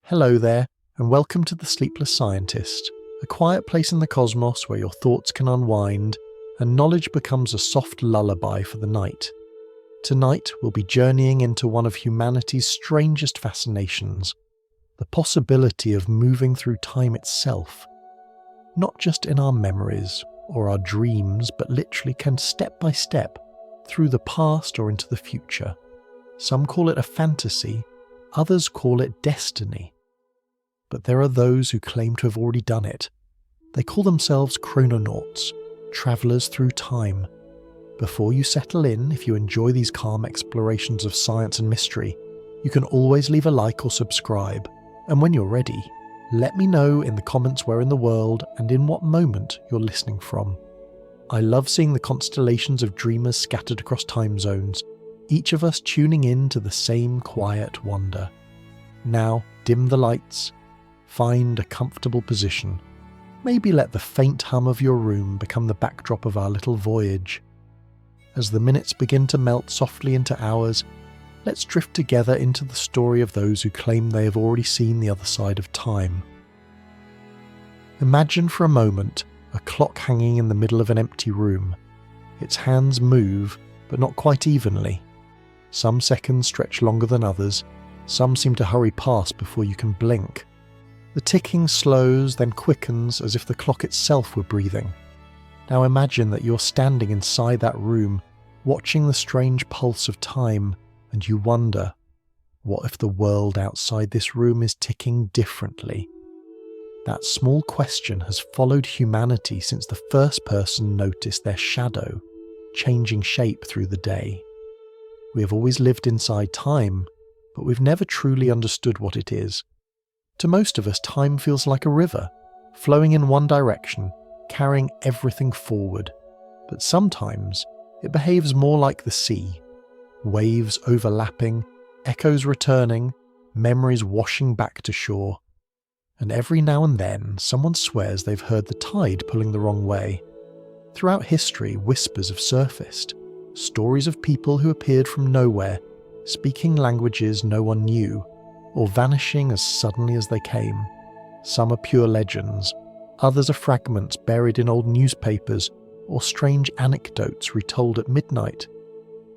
Hello there, and welcome to the Sleepless Scientist, a quiet place in the cosmos where your thoughts can unwind and knowledge becomes a soft lullaby for the night. Tonight we'll be journeying into one of humanity's strangest fascinations, the possibility of moving through time itself. Not just in our memories or our dreams, but literally can step by step through the past or into the future. Some call it a fantasy, others call it destiny. But there are those who claim to have already done it. They call themselves chrononauts, travellers through time. Before you settle in, if you enjoy these calm explorations of science and mystery, you can always leave a like or subscribe. And when you're ready, let me know in the comments where in the world and in what moment you're listening from. I love seeing the constellations of dreamers scattered across time zones, each of us tuning in to the same quiet wonder. Now, dim the lights. Find a comfortable position. Maybe let the faint hum of your room become the backdrop of our little voyage. As the minutes begin to melt softly into hours, let's drift together into the story of those who claim they have already seen the other side of time. Imagine for a moment a clock hanging in the middle of an empty room. Its hands move, but not quite evenly. Some seconds stretch longer than others. Some seem to hurry past before you can blink. The ticking slows, then quickens as if the clock itself were breathing. Now imagine that you're standing inside that room, watching the strange pulse of time, and you wonder, what if the world outside this room is ticking differently? That small question has followed humanity since the first person noticed their shadow, changing shape through the day. We have always lived inside time, but we've never truly understood what it is. To most of us, time feels like a river, flowing in one direction, carrying everything forward. But sometimes it behaves more like the sea. Waves overlapping, echoes returning, memories washing back to shore. And every now and then, someone swears they've heard the tide pulling the wrong way. Throughout history, whispers have surfaced. Stories of people who appeared from nowhere, speaking languages no one knew, or vanishing as suddenly as they came. Some are pure legends, others are fragments buried in old newspapers or strange anecdotes retold at midnight.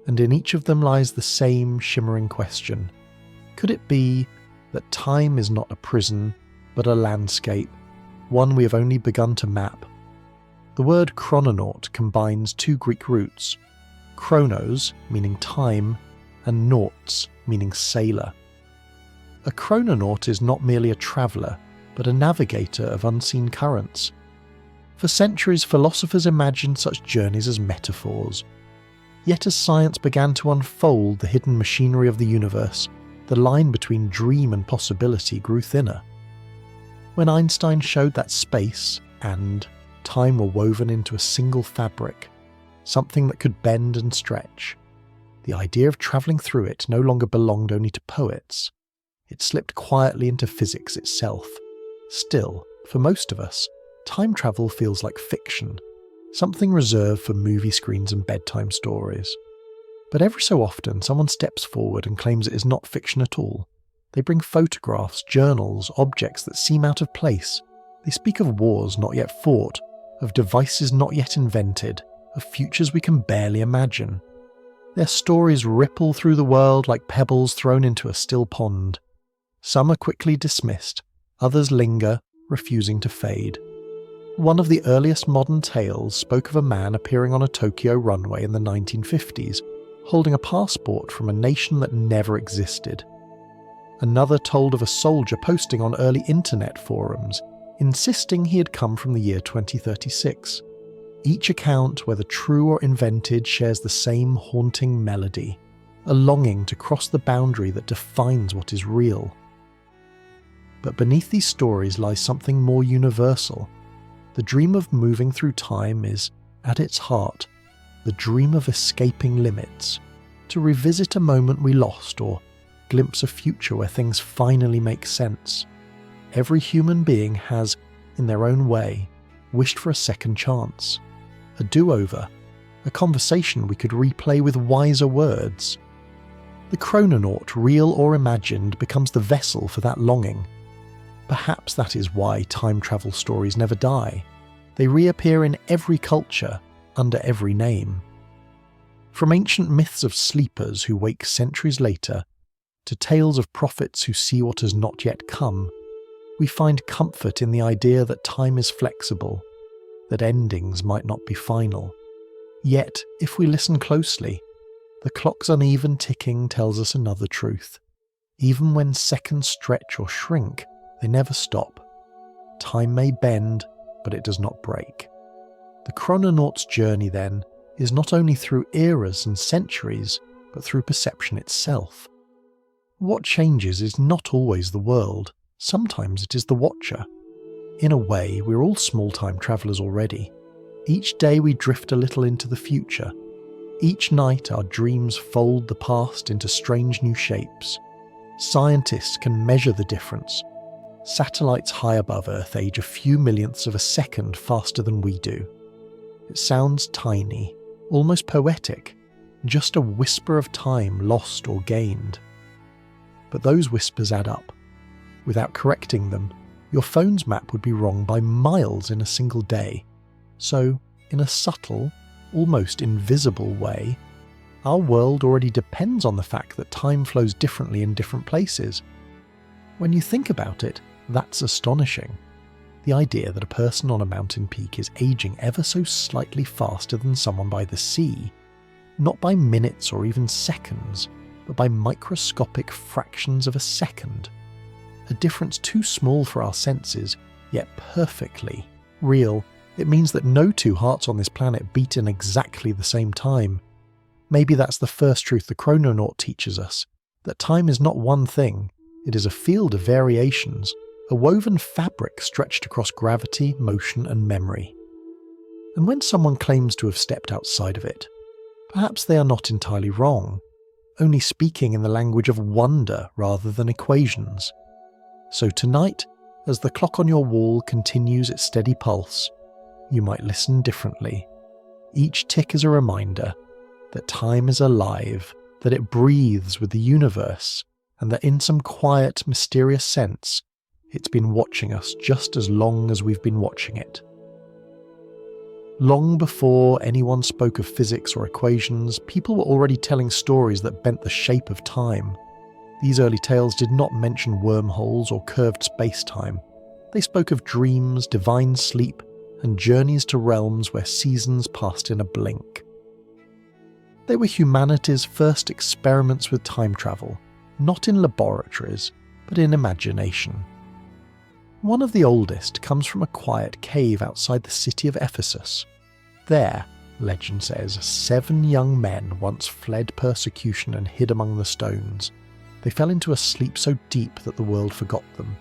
And in each of them lies the same shimmering question. Could it be that time is not a prison, but a landscape, one we have only begun to map? The word chrononaut combines two Greek roots, chronos, meaning time, and nauts, meaning sailor. A chrononaut is not merely a traveller, but a navigator of unseen currents. For centuries, philosophers imagined such journeys as metaphors. Yet as science began to unfold the hidden machinery of the universe, the line between dream and possibility grew thinner. When Einstein showed that space and time were woven into a single fabric, something that could bend and stretch, the idea of travelling through it no longer belonged only to poets. It slipped quietly into physics itself. Still, for most of us, time travel feels like fiction, something reserved for movie screens and bedtime stories. But every so often, someone steps forward and claims it is not fiction at all. They bring photographs, journals, objects that seem out of place. They speak of wars not yet fought, of devices not yet invented, of futures we can barely imagine. Their stories ripple through the world like pebbles thrown into a still pond. Some are quickly dismissed, others linger, refusing to fade. One of the earliest modern tales spoke of a man appearing on a Tokyo runway in the 1950s, holding a passport from a nation that never existed. Another told of a soldier posting on early internet forums, insisting he had come from the year 2036. Each account, whether true or invented, shares the same haunting melody, a longing to cross the boundary that defines what is real. But beneath these stories lies something more universal. The dream of moving through time is, at its heart, the dream of escaping limits, to revisit a moment we lost or glimpse a future where things finally make sense. Every human being has, in their own way, wished for a second chance, a do-over, a conversation we could replay with wiser words. The chrononaut, real or imagined, becomes the vessel for that longing, Perhaps that is why time travel stories never die. They reappear in every culture, under every name. From ancient myths of sleepers who wake centuries later, to tales of prophets who see what has not yet come, we find comfort in the idea that time is flexible, that endings might not be final. Yet, if we listen closely, the clock's uneven ticking tells us another truth. Even when seconds stretch or shrink, they never stop. Time may bend, but it does not break. The Chrononauts' journey, then, is not only through eras and centuries, but through perception itself. What changes is not always the world, sometimes it is the watcher. In a way, we're all small time travellers already. Each day we drift a little into the future. Each night our dreams fold the past into strange new shapes. Scientists can measure the difference. Satellites high above Earth age a few millionths of a second faster than we do. It sounds tiny, almost poetic, just a whisper of time lost or gained. But those whispers add up. Without correcting them, your phone's map would be wrong by miles in a single day. So, in a subtle, almost invisible way, our world already depends on the fact that time flows differently in different places. When you think about it, that's astonishing. The idea that a person on a mountain peak is aging ever so slightly faster than someone by the sea, not by minutes or even seconds, but by microscopic fractions of a second. A difference too small for our senses, yet perfectly real. It means that no two hearts on this planet beat in exactly the same time. Maybe that's the first truth the Chrononaut teaches us, that time is not one thing, it is a field of variations, a woven fabric stretched across gravity, motion and memory. And when someone claims to have stepped outside of it, perhaps they are not entirely wrong, only speaking in the language of wonder rather than equations. So tonight, as the clock on your wall continues its steady pulse, you might listen differently. Each tick is a reminder that time is alive, that it breathes with the universe, and that in some quiet, mysterious sense, it's been watching us just as long as we've been watching it. Long before anyone spoke of physics or equations, people were already telling stories that bent the shape of time. These early tales did not mention wormholes or curved space-time. They spoke of dreams, divine sleep, and journeys to realms where seasons passed in a blink. They were humanity's first experiments with time travel, not in laboratories, but in imagination. One of the oldest comes from a quiet cave outside the city of Ephesus. There, legend says, 7 young men once fled persecution and hid among the stones. They fell into a sleep so deep that the world forgot them.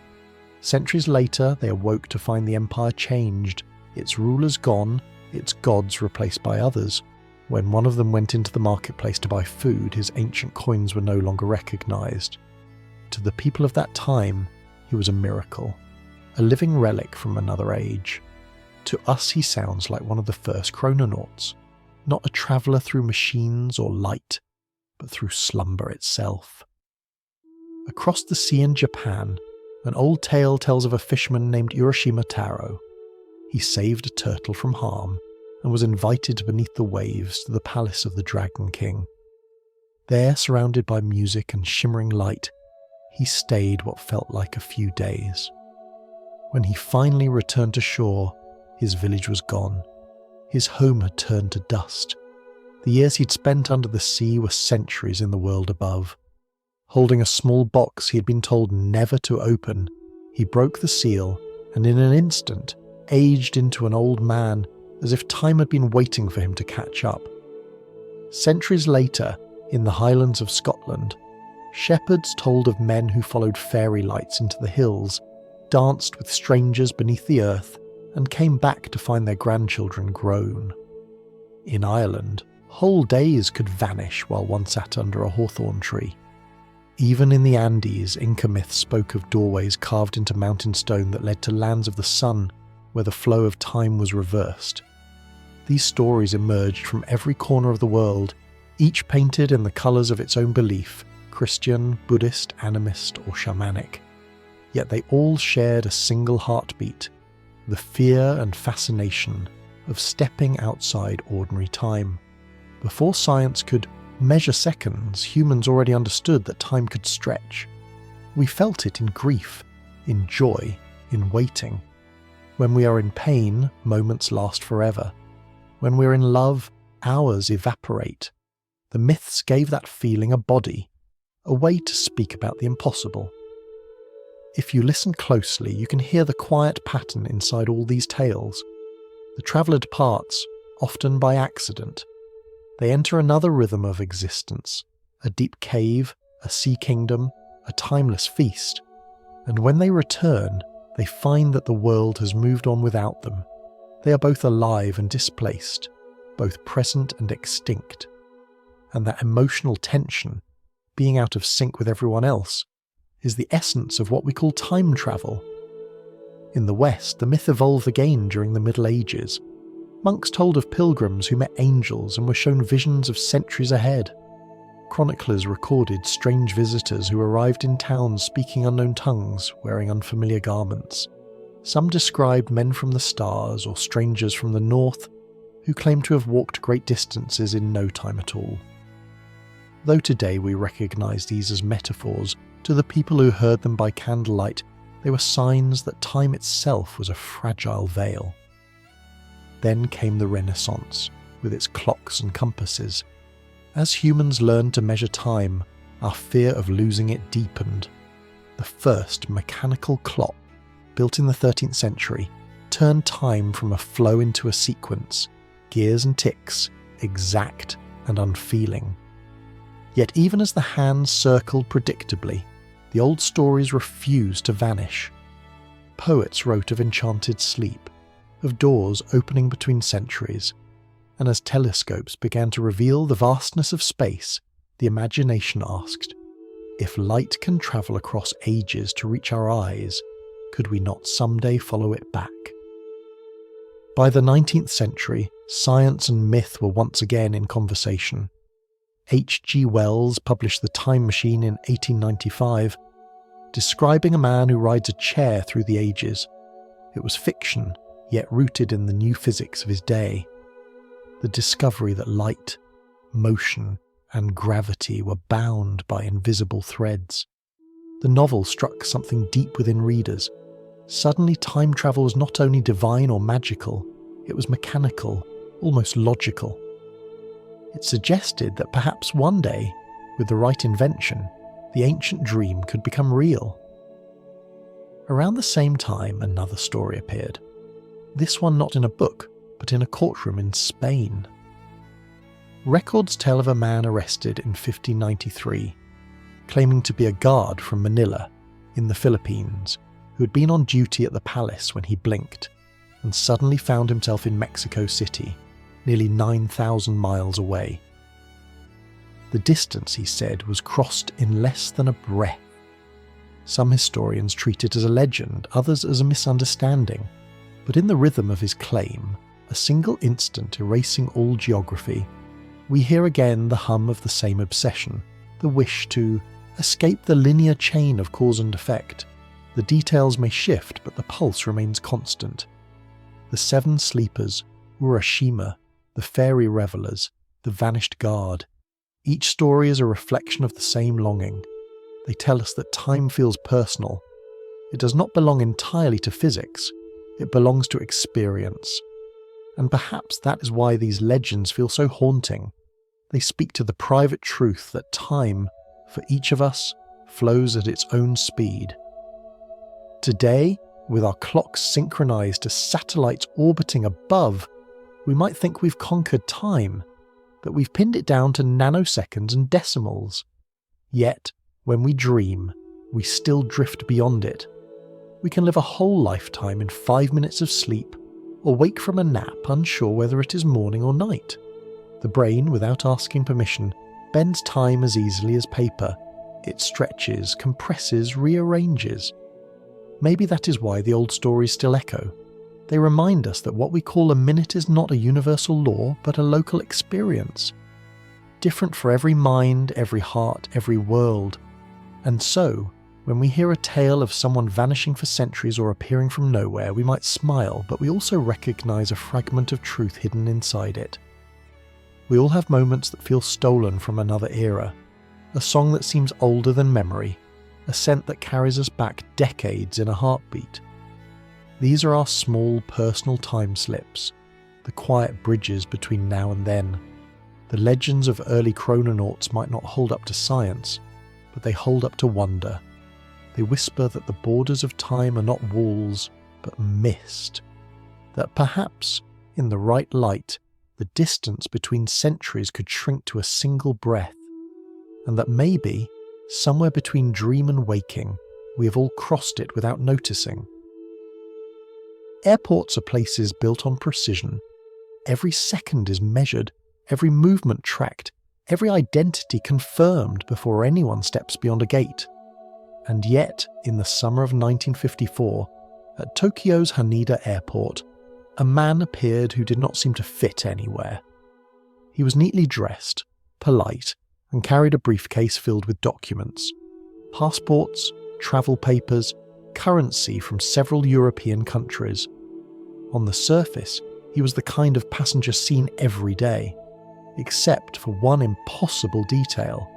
Centuries later, they awoke to find the empire changed, its rulers gone, its gods replaced by others. When one of them went into the marketplace to buy food, his ancient coins were no longer recognized. To the people of that time, he was a miracle, a living relic from another age. To us, he sounds like one of the first chrononauts, not a traveller through machines or light, but through slumber itself. Across the sea in Japan, an old tale tells of a fisherman named Urashima Taro. He saved a turtle from harm and was invited beneath the waves to the palace of the Dragon King. There, surrounded by music and shimmering light, he stayed what felt like a few days. When he finally returned to shore, his village was gone. His home had turned to dust. The years he'd spent under the sea were centuries in the world above. Holding a small box he had been told never to open, he broke the seal and in an instant aged into an old man, as if time had been waiting for him to catch up. Centuries later, in the Highlands of Scotland, shepherds told of men who followed fairy lights into the hills, danced with strangers beneath the earth, and came back to find their grandchildren grown. In Ireland, whole days could vanish while one sat under a hawthorn tree. Even in the Andes, Inca myths spoke of doorways carved into mountain stone that led to lands of the sun, where the flow of time was reversed. These stories emerged from every corner of the world, each painted in the colours of its own belief, Christian, Buddhist, animist or shamanic. Yet they all shared a single heartbeat, the fear and fascination of stepping outside ordinary time. Before science could measure seconds, humans already understood that time could stretch. We felt it in grief, in joy, in waiting. When we are in pain, moments last forever. When we're in love, hours evaporate. The myths gave that feeling a body, a way to speak about the impossible. If you listen closely, you can hear the quiet pattern inside all these tales. The traveller departs, often by accident. They enter another rhythm of existence, a deep cave, a sea kingdom, a timeless feast. And when they return, they find that the world has moved on without them. They are both alive and displaced, both present and extinct. And that emotional tension, being out of sync with everyone else, is the essence of what we call time travel. In the West, the myth evolved again during the Middle Ages. Monks told of pilgrims who met angels and were shown visions of centuries ahead. Chroniclers recorded strange visitors who arrived in towns speaking unknown tongues, wearing unfamiliar garments. Some described men from the stars or strangers from the north who claimed to have walked great distances in no time at all. Though today we recognise these as metaphors, to the people who heard them by candlelight, they were signs that time itself was a fragile veil. Then came the Renaissance, with its clocks and compasses. As humans learned to measure time, our fear of losing it deepened. The first mechanical clock, built in the 13th century, turned time from a flow into a sequence, gears and ticks, exact and unfeeling. Yet even as the hands circled predictably, the old stories refused to vanish. Poets wrote of enchanted sleep, of doors opening between centuries, and as telescopes began to reveal the vastness of space, the imagination asked, if light can travel across ages to reach our eyes, could we not someday follow it back? By the 19th century, science and myth were once again in conversation. H.G. Wells published The Time Machine in 1895, describing a man who rides a chair through the ages. It was fiction, yet rooted in the new physics of his day. The discovery that light, motion, and gravity were bound by invisible threads. The novel struck something deep within readers. Suddenly time travel was not only divine or magical, it was mechanical, almost logical. It suggested that perhaps one day, with the right invention, the ancient dream could become real. Around the same time, another story appeared. This one not in a book, but in a courtroom in Spain. Records tell of a man arrested in 1593, claiming to be a guard from Manila, in the Philippines, who had been on duty at the palace when he blinked, and suddenly found himself in Mexico City, nearly 9,000 miles away. The distance, he said, was crossed in less than a breath. Some historians treat it as a legend, others as a misunderstanding, but in the rhythm of his claim, a single instant erasing all geography, we hear again the hum of the same obsession, the wish to escape the linear chain of cause and effect. The details may shift, but the pulse remains constant. The seven sleepers, Urashima, the fairy revellers, the vanished guard. Each story is a reflection of the same longing. They tell us that time feels personal. It does not belong entirely to physics. It belongs to experience. And perhaps that is why these legends feel so haunting. They speak to the private truth that time, for each of us, flows at its own speed. Today, with our clocks synchronized to satellites orbiting above, we might think we've conquered time, but we've pinned it down to nanoseconds and decimals. Yet, when we dream, we still drift beyond it. We can live a whole lifetime in 5 minutes of sleep, or wake from a nap unsure whether it is morning or night. The brain, without asking permission, bends time as easily as paper. It stretches, compresses, rearranges. Maybe that is why the old stories still echo. They remind us that what we call a minute is not a universal law, but a local experience. Different for every mind, every heart, every world. And so, When we hear a tale of someone vanishing for centuries or appearing from nowhere, we might smile, but we also recognise a fragment of truth hidden inside it. We all have moments that feel stolen from another era, a song that seems older than memory, a scent that carries us back decades in a heartbeat. These are our small personal time slips, the quiet bridges between now and then. The legends of early chrononauts might not hold up to science, but they hold up to wonder. They whisper that the borders of time are not walls, but mist. That perhaps, in the right light, the distance between centuries could shrink to a single breath. And that maybe, somewhere between dream and waking, we have all crossed it without noticing. Airports are places built on precision. Every second is measured, every movement tracked, every identity confirmed before anyone steps beyond a gate. And yet, in the summer of 1954, at Tokyo's Haneda Airport, a man appeared who did not seem to fit anywhere. He was neatly dressed, polite, and carried a briefcase filled with documents. Passports, travel papers, currency from several European countries. On the surface, he was the kind of passenger seen every day, except for one impossible detail.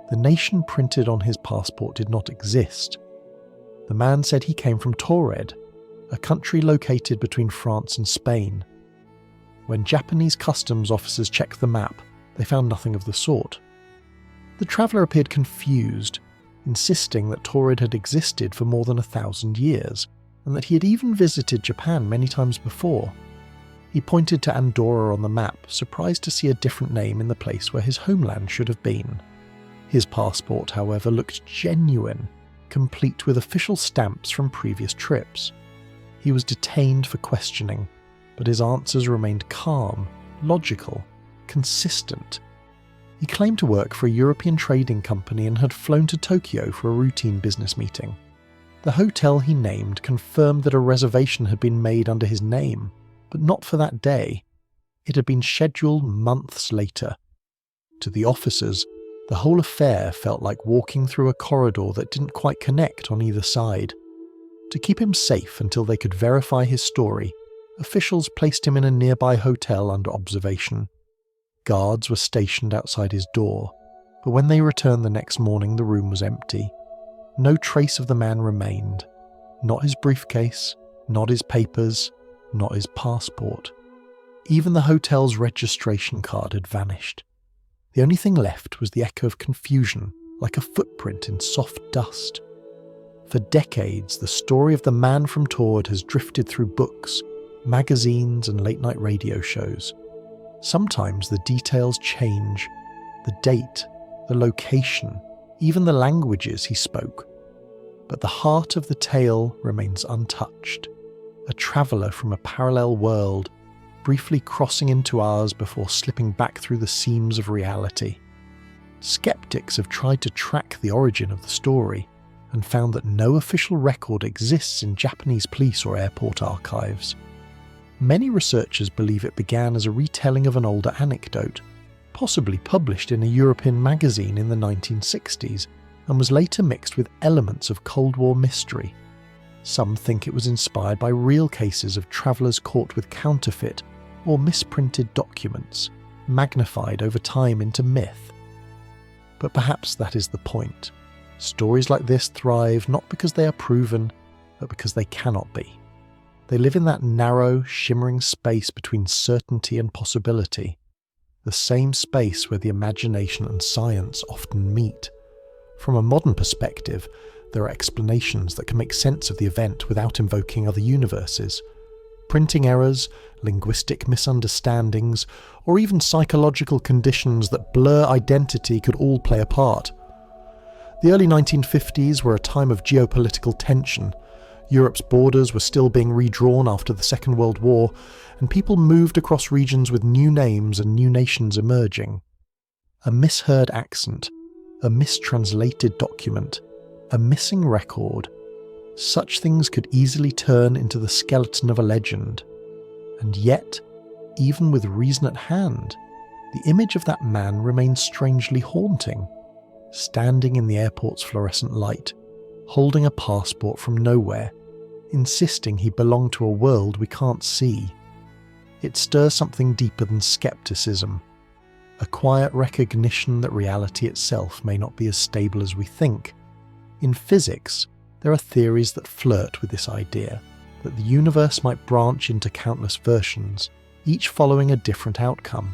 The nation printed on his passport did not exist. The man said he came from Taured, a country located between France and Spain. When Japanese customs officers checked the map, they found nothing of the sort. The traveller appeared confused, insisting that Taured had existed for more than 1,000 years, and that he had even visited Japan many times before. He pointed to Andorra on the map, surprised to see a different name in the place where his homeland should have been. His passport, however, looked genuine, complete with official stamps from previous trips. He was detained for questioning, but his answers remained calm, logical, consistent. He claimed to work for a European trading company and had flown to Tokyo for a routine business meeting. The hotel he named confirmed that a reservation had been made under his name, but not for that day. It had been scheduled months later. To the officers, the whole affair felt like walking through a corridor that didn't quite connect on either side. To keep him safe until they could verify his story, officials placed him in a nearby hotel under observation. Guards were stationed outside his door, but when they returned the next morning, the room was empty. No trace of the man remained. Not his briefcase, not his papers, not his passport. Even the hotel's registration card had vanished. The only thing left was the echo of confusion, like a footprint in soft dust. For decades, the story of the man from Taured has drifted through books, magazines, and late-night radio shows. Sometimes the details change, the date, the location, even the languages he spoke. But the heart of the tale remains untouched. A traveller from a parallel world, briefly crossing into ours before slipping back through the seams of reality. Skeptics have tried to track the origin of the story and found that no official record exists in Japanese police or airport archives. Many researchers believe it began as a retelling of an older anecdote, possibly published in a European magazine in the 1960s, and was later mixed with elements of Cold War mystery. Some think it was inspired by real cases of travellers caught with counterfeit or misprinted documents, magnified over time into myth. But perhaps that is the point. Stories like this thrive not because they are proven, but because they cannot be. They live in that narrow, shimmering space between certainty and possibility, the same space where the imagination and science often meet. From a modern perspective, there are explanations that can make sense of the event without invoking other universes. Printing errors, linguistic misunderstandings, or even psychological conditions that blur identity could all play a part. The early 1950s were a time of geopolitical tension. Europe's borders were still being redrawn after the Second World War, and people moved across regions with new names and new nations emerging. A misheard accent, a mistranslated document, a missing record. Such things could easily turn into the skeleton of a legend. And yet, even with reason at hand, the image of that man remains strangely haunting. Standing in the airport's fluorescent light, holding a passport from nowhere, insisting he belonged to a world we can't see. It stirs something deeper than skepticism, a quiet recognition that reality itself may not be as stable as we think. In physics, there are theories that flirt with this idea, that the universe might branch into countless versions, each following a different outcome.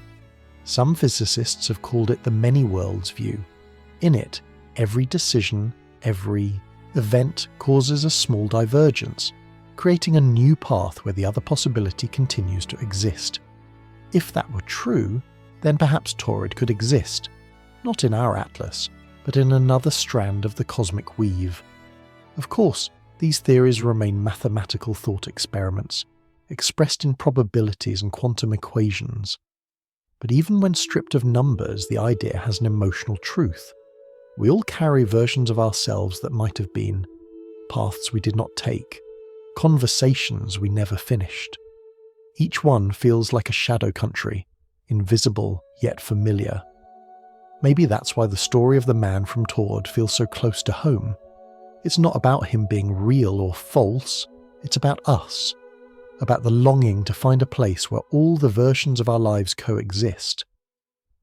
Some physicists have called it the many worlds view. In it, every decision, every event causes a small divergence, creating a new path where the other possibility continues to exist. If that were true, then perhaps Taured could exist, not in our atlas, but in another strand of the cosmic weave. Of course, these theories remain mathematical thought experiments, expressed in probabilities and quantum equations. But even when stripped of numbers, the idea has an emotional truth. We all carry versions of ourselves that might have been, paths we did not take, conversations we never finished. Each one feels like a shadow country, invisible yet familiar. Maybe that's why the story of the man from Taured feels so close to home. It's not about him being real or false, it's about us, about the longing to find a place where all the versions of our lives coexist.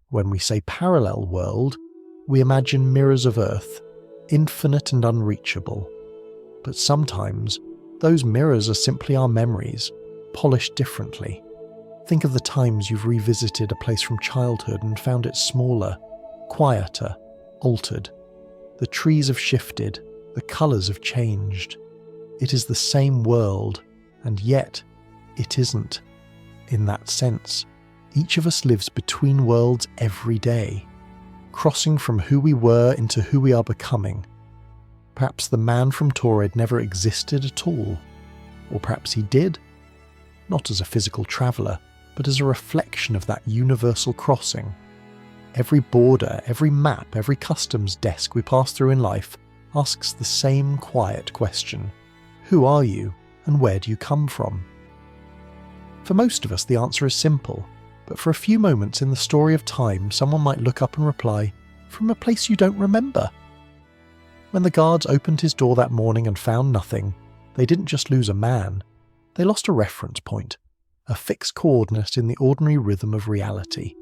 When we say parallel world, we imagine mirrors of Earth, infinite and unreachable. But sometimes, those mirrors are simply our memories, polished differently. Think of the times you've revisited a place from childhood and found it smaller, quieter, altered. The trees have shifted, the colours have changed. It is the same world, and yet it isn't. In that sense, each of us lives between worlds every day, crossing from who we were into who we are becoming. Perhaps the man from Taured never existed at all, or perhaps he did, not as a physical traveller, but as a reflection of that universal crossing. Every border, every map, every customs desk we pass through in life asks the same quiet question: who are you, and where do you come from? For most of us, the answer is simple, but for a few moments in the story of time, someone might look up and reply, from a place you don't remember. When the guards opened his door that morning and found nothing, they didn't just lose a man, they lost a reference point, a fixed coordinate in the ordinary rhythm of reality.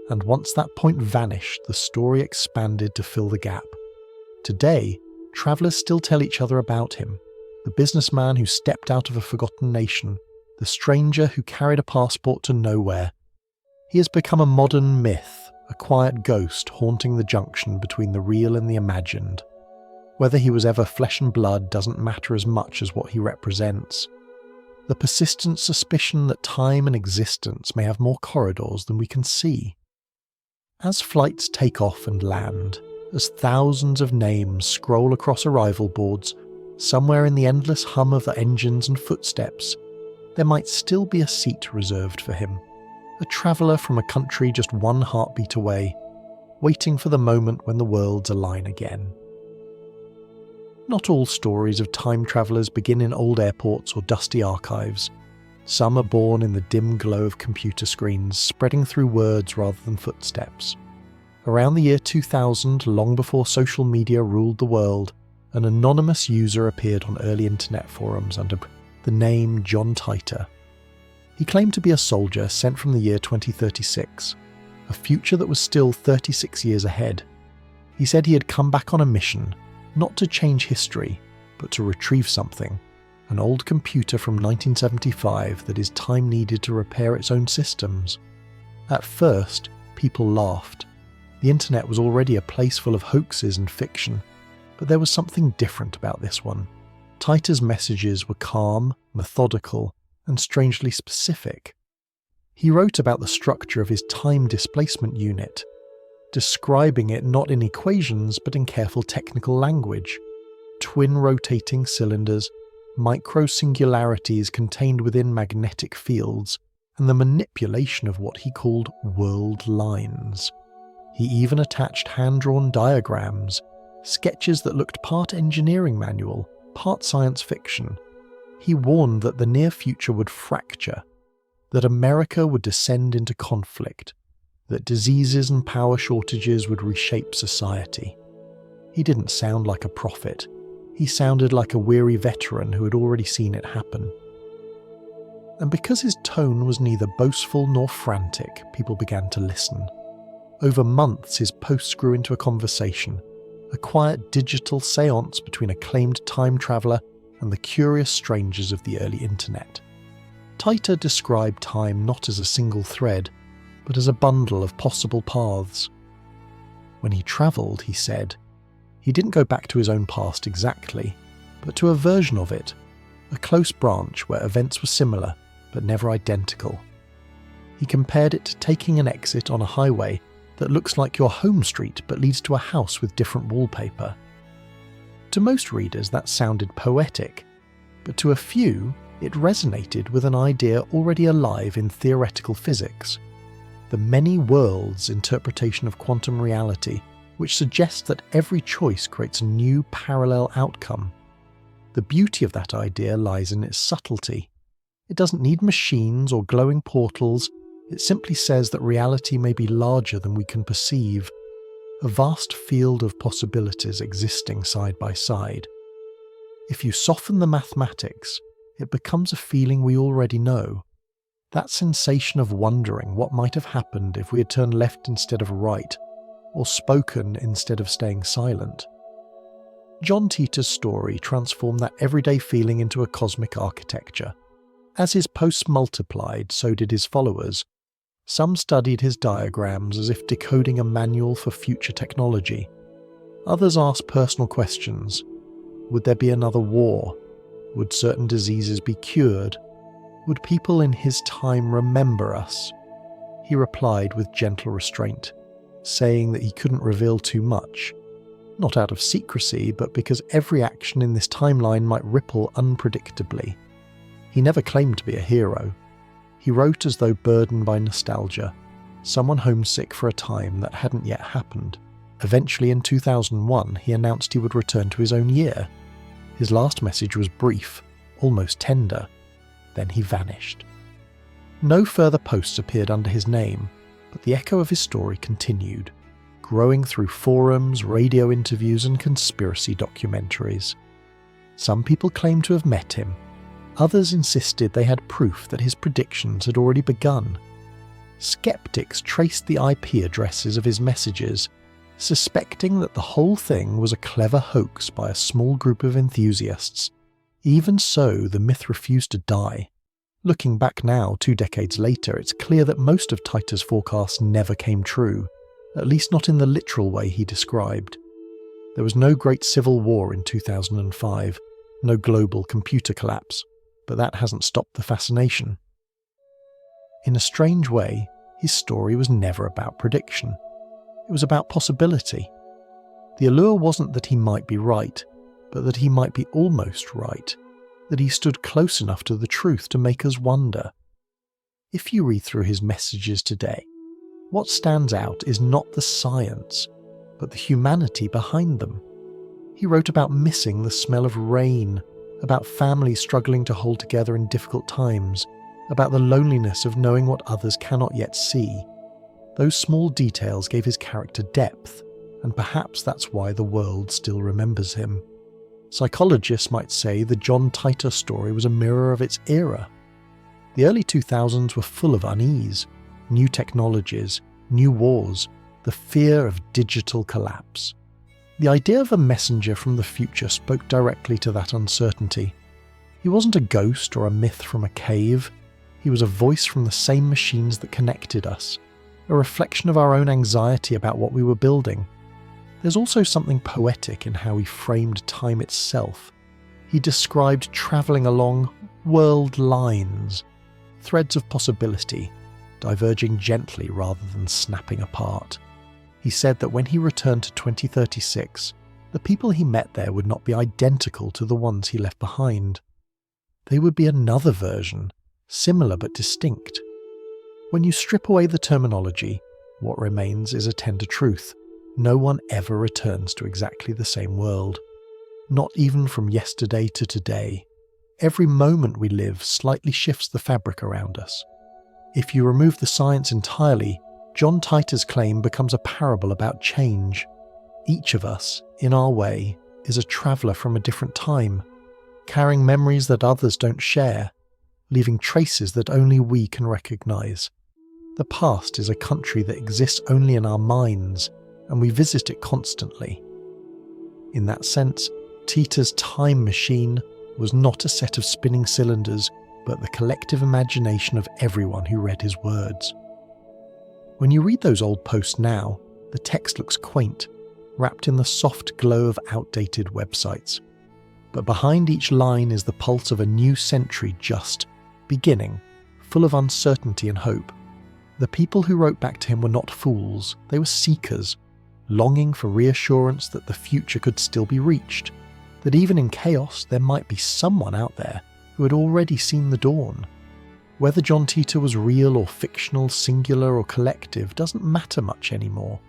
And once that point vanished, the story expanded to fill the gap. Today, travellers still tell each other about him, the businessman who stepped out of a forgotten nation, the stranger who carried a passport to nowhere. He has become a modern myth, a quiet ghost haunting the junction between the real and the imagined. Whether he was ever flesh and blood doesn't matter as much as what he represents. The persistent suspicion that time and existence may have more corridors than we can see. As flights take off and land, as thousands of names scroll across arrival boards, somewhere in the endless hum of the engines and footsteps, there might still be a seat reserved for him, a traveller from a country just one heartbeat away, waiting for the moment when the worlds align again. Not all stories of time travellers begin in old airports or dusty archives. Some are born in the dim glow of computer screens, spreading through words rather than footsteps. Around the year 2000, long before social media ruled the world, an anonymous user appeared on early internet forums under the name John Titor. He claimed to be a soldier sent from the year 2036, a future that was still 36 years ahead. He said he had come back on a mission, not to change history, but to retrieve something, an old computer from 1975 that his time needed to repair its own systems. At first, people laughed. The internet was already a place full of hoaxes and fiction, but there was something different about this one. Titor's messages were calm, methodical, and strangely specific. He wrote about the structure of his time displacement unit, describing it not in equations but in careful technical language. Twin rotating cylinders, micro-singularities contained within magnetic fields, and the manipulation of what he called world lines. He even attached hand-drawn diagrams, sketches that looked part engineering manual, part science fiction. He warned that the near future would fracture, that America would descend into conflict, that diseases and power shortages would reshape society. He didn't sound like a prophet. He sounded like a weary veteran who had already seen it happen. And because his tone was neither boastful nor frantic, people began to listen. Over months, his posts grew into a conversation, a quiet digital séance between a claimed time traveller and the curious strangers of the early internet. Titor described time not as a single thread, but as a bundle of possible paths. When he travelled, he said, he didn't go back to his own past exactly, but to a version of it, a close branch where events were similar but never identical. He compared it to taking an exit on a highway that looks like your home street but leads to a house with different wallpaper. To most readers that sounded poetic, but to a few it resonated with an idea already alive in theoretical physics, the many worlds interpretation of quantum reality, which suggests that every choice creates a new parallel outcome. The beauty of that idea lies in its subtlety. It doesn't need machines or glowing portals. It simply says that reality may be larger than we can perceive, a vast field of possibilities existing side by side. If you soften the mathematics, it becomes a feeling we already know. That sensation of wondering what might have happened if we had turned left instead of right, or spoken instead of staying silent. John Titor's story transformed that everyday feeling into a cosmic architecture. As his posts multiplied, so did his followers. Some studied his diagrams as if decoding a manual for future technology. Others asked personal questions. Would there be another war? Would certain diseases be cured? Would people in his time remember us? He replied with gentle restraint, saying that he couldn't reveal too much. Not out of secrecy, but because every action in this timeline might ripple unpredictably. He never claimed to be a hero. He wrote as though burdened by nostalgia, someone homesick for a time that hadn't yet happened. Eventually in 2001, he announced he would return to his own year. His last message was brief, almost tender. Then he vanished. No further posts appeared under his name, but the echo of his story continued, growing through forums, radio interviews, and conspiracy documentaries. Some people claimed to have met him. Others insisted they had proof that his predictions had already begun. Skeptics traced the IP addresses of his messages, suspecting that the whole thing was a clever hoax by a small group of enthusiasts. Even so, the myth refused to die. Looking back now, 2 decades later, it's clear that most of Titor's forecasts never came true, at least not in the literal way he described. There was no great civil war in 2005, no global computer collapse, but that hasn't stopped the fascination. In a strange way, his story was never about prediction. It was about possibility. The allure wasn't that he might be right, but that he might be almost right, that he stood close enough to the truth to make us wonder. If you read through his messages today, what stands out is not the science, but the humanity behind them. He wrote about missing the smell of rain, about families struggling to hold together in difficult times, about the loneliness of knowing what others cannot yet see. Those small details gave his character depth, and perhaps that's why the world still remembers him. Psychologists might say the John Titor story was a mirror of its era. The early 2000s were full of unease, new technologies, new wars, the fear of digital collapse. The idea of a messenger from the future spoke directly to that uncertainty. He wasn't a ghost or a myth from a cave. He was a voice from the same machines that connected us, a reflection of our own anxiety about what we were building. There's also something poetic in how he framed time itself. He described travelling along world lines, threads of possibility, diverging gently rather than snapping apart. He said that when he returned to 2036, the people he met there would not be identical to the ones he left behind. They would be another version, similar but distinct. When you strip away the terminology, what remains is a tender truth. No one ever returns to exactly the same world. Not even from yesterday to today. Every moment we live slightly shifts the fabric around us. If you remove the science entirely, John Titor's claim becomes a parable about change. Each of us, in our way, is a traveller from a different time, carrying memories that others don't share, leaving traces that only we can recognise. The past is a country that exists only in our minds, and we visit it constantly. In that sense, Titor's time machine was not a set of spinning cylinders, but the collective imagination of everyone who read his words. When you read those old posts now, the text looks quaint, wrapped in the soft glow of outdated websites. But behind each line is the pulse of a new century just beginning, full of uncertainty and hope. The people who wrote back to him were not fools, they were seekers, longing for reassurance that the future could still be reached, that even in chaos there might be someone out there who had already seen the dawn. Whether John Titor was real or fictional, singular or collective, doesn't matter much anymore.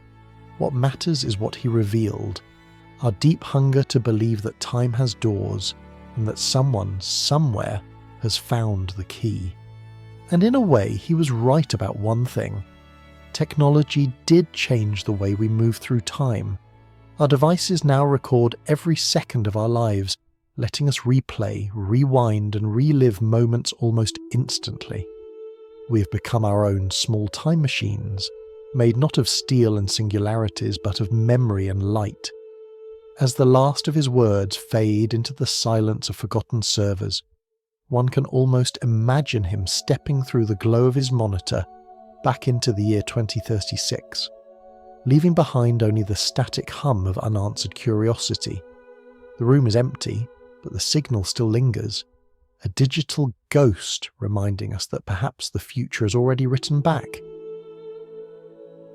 What matters is what he revealed, our deep hunger to believe that time has doors and that someone, somewhere, has found the key. And in a way, he was right about one thing. Technology did change the way we move through time. Our devices now record every second of our lives, letting us replay, rewind and relive moments almost instantly. We have become our own small time machines, made not of steel and singularities but of memory and light. As the last of his words fade into the silence of forgotten servers, one can almost imagine him stepping through the glow of his monitor back into the year 2036, leaving behind only the static hum of unanswered curiosity. The room is empty, but the signal still lingers, a digital ghost reminding us that perhaps the future is already written back.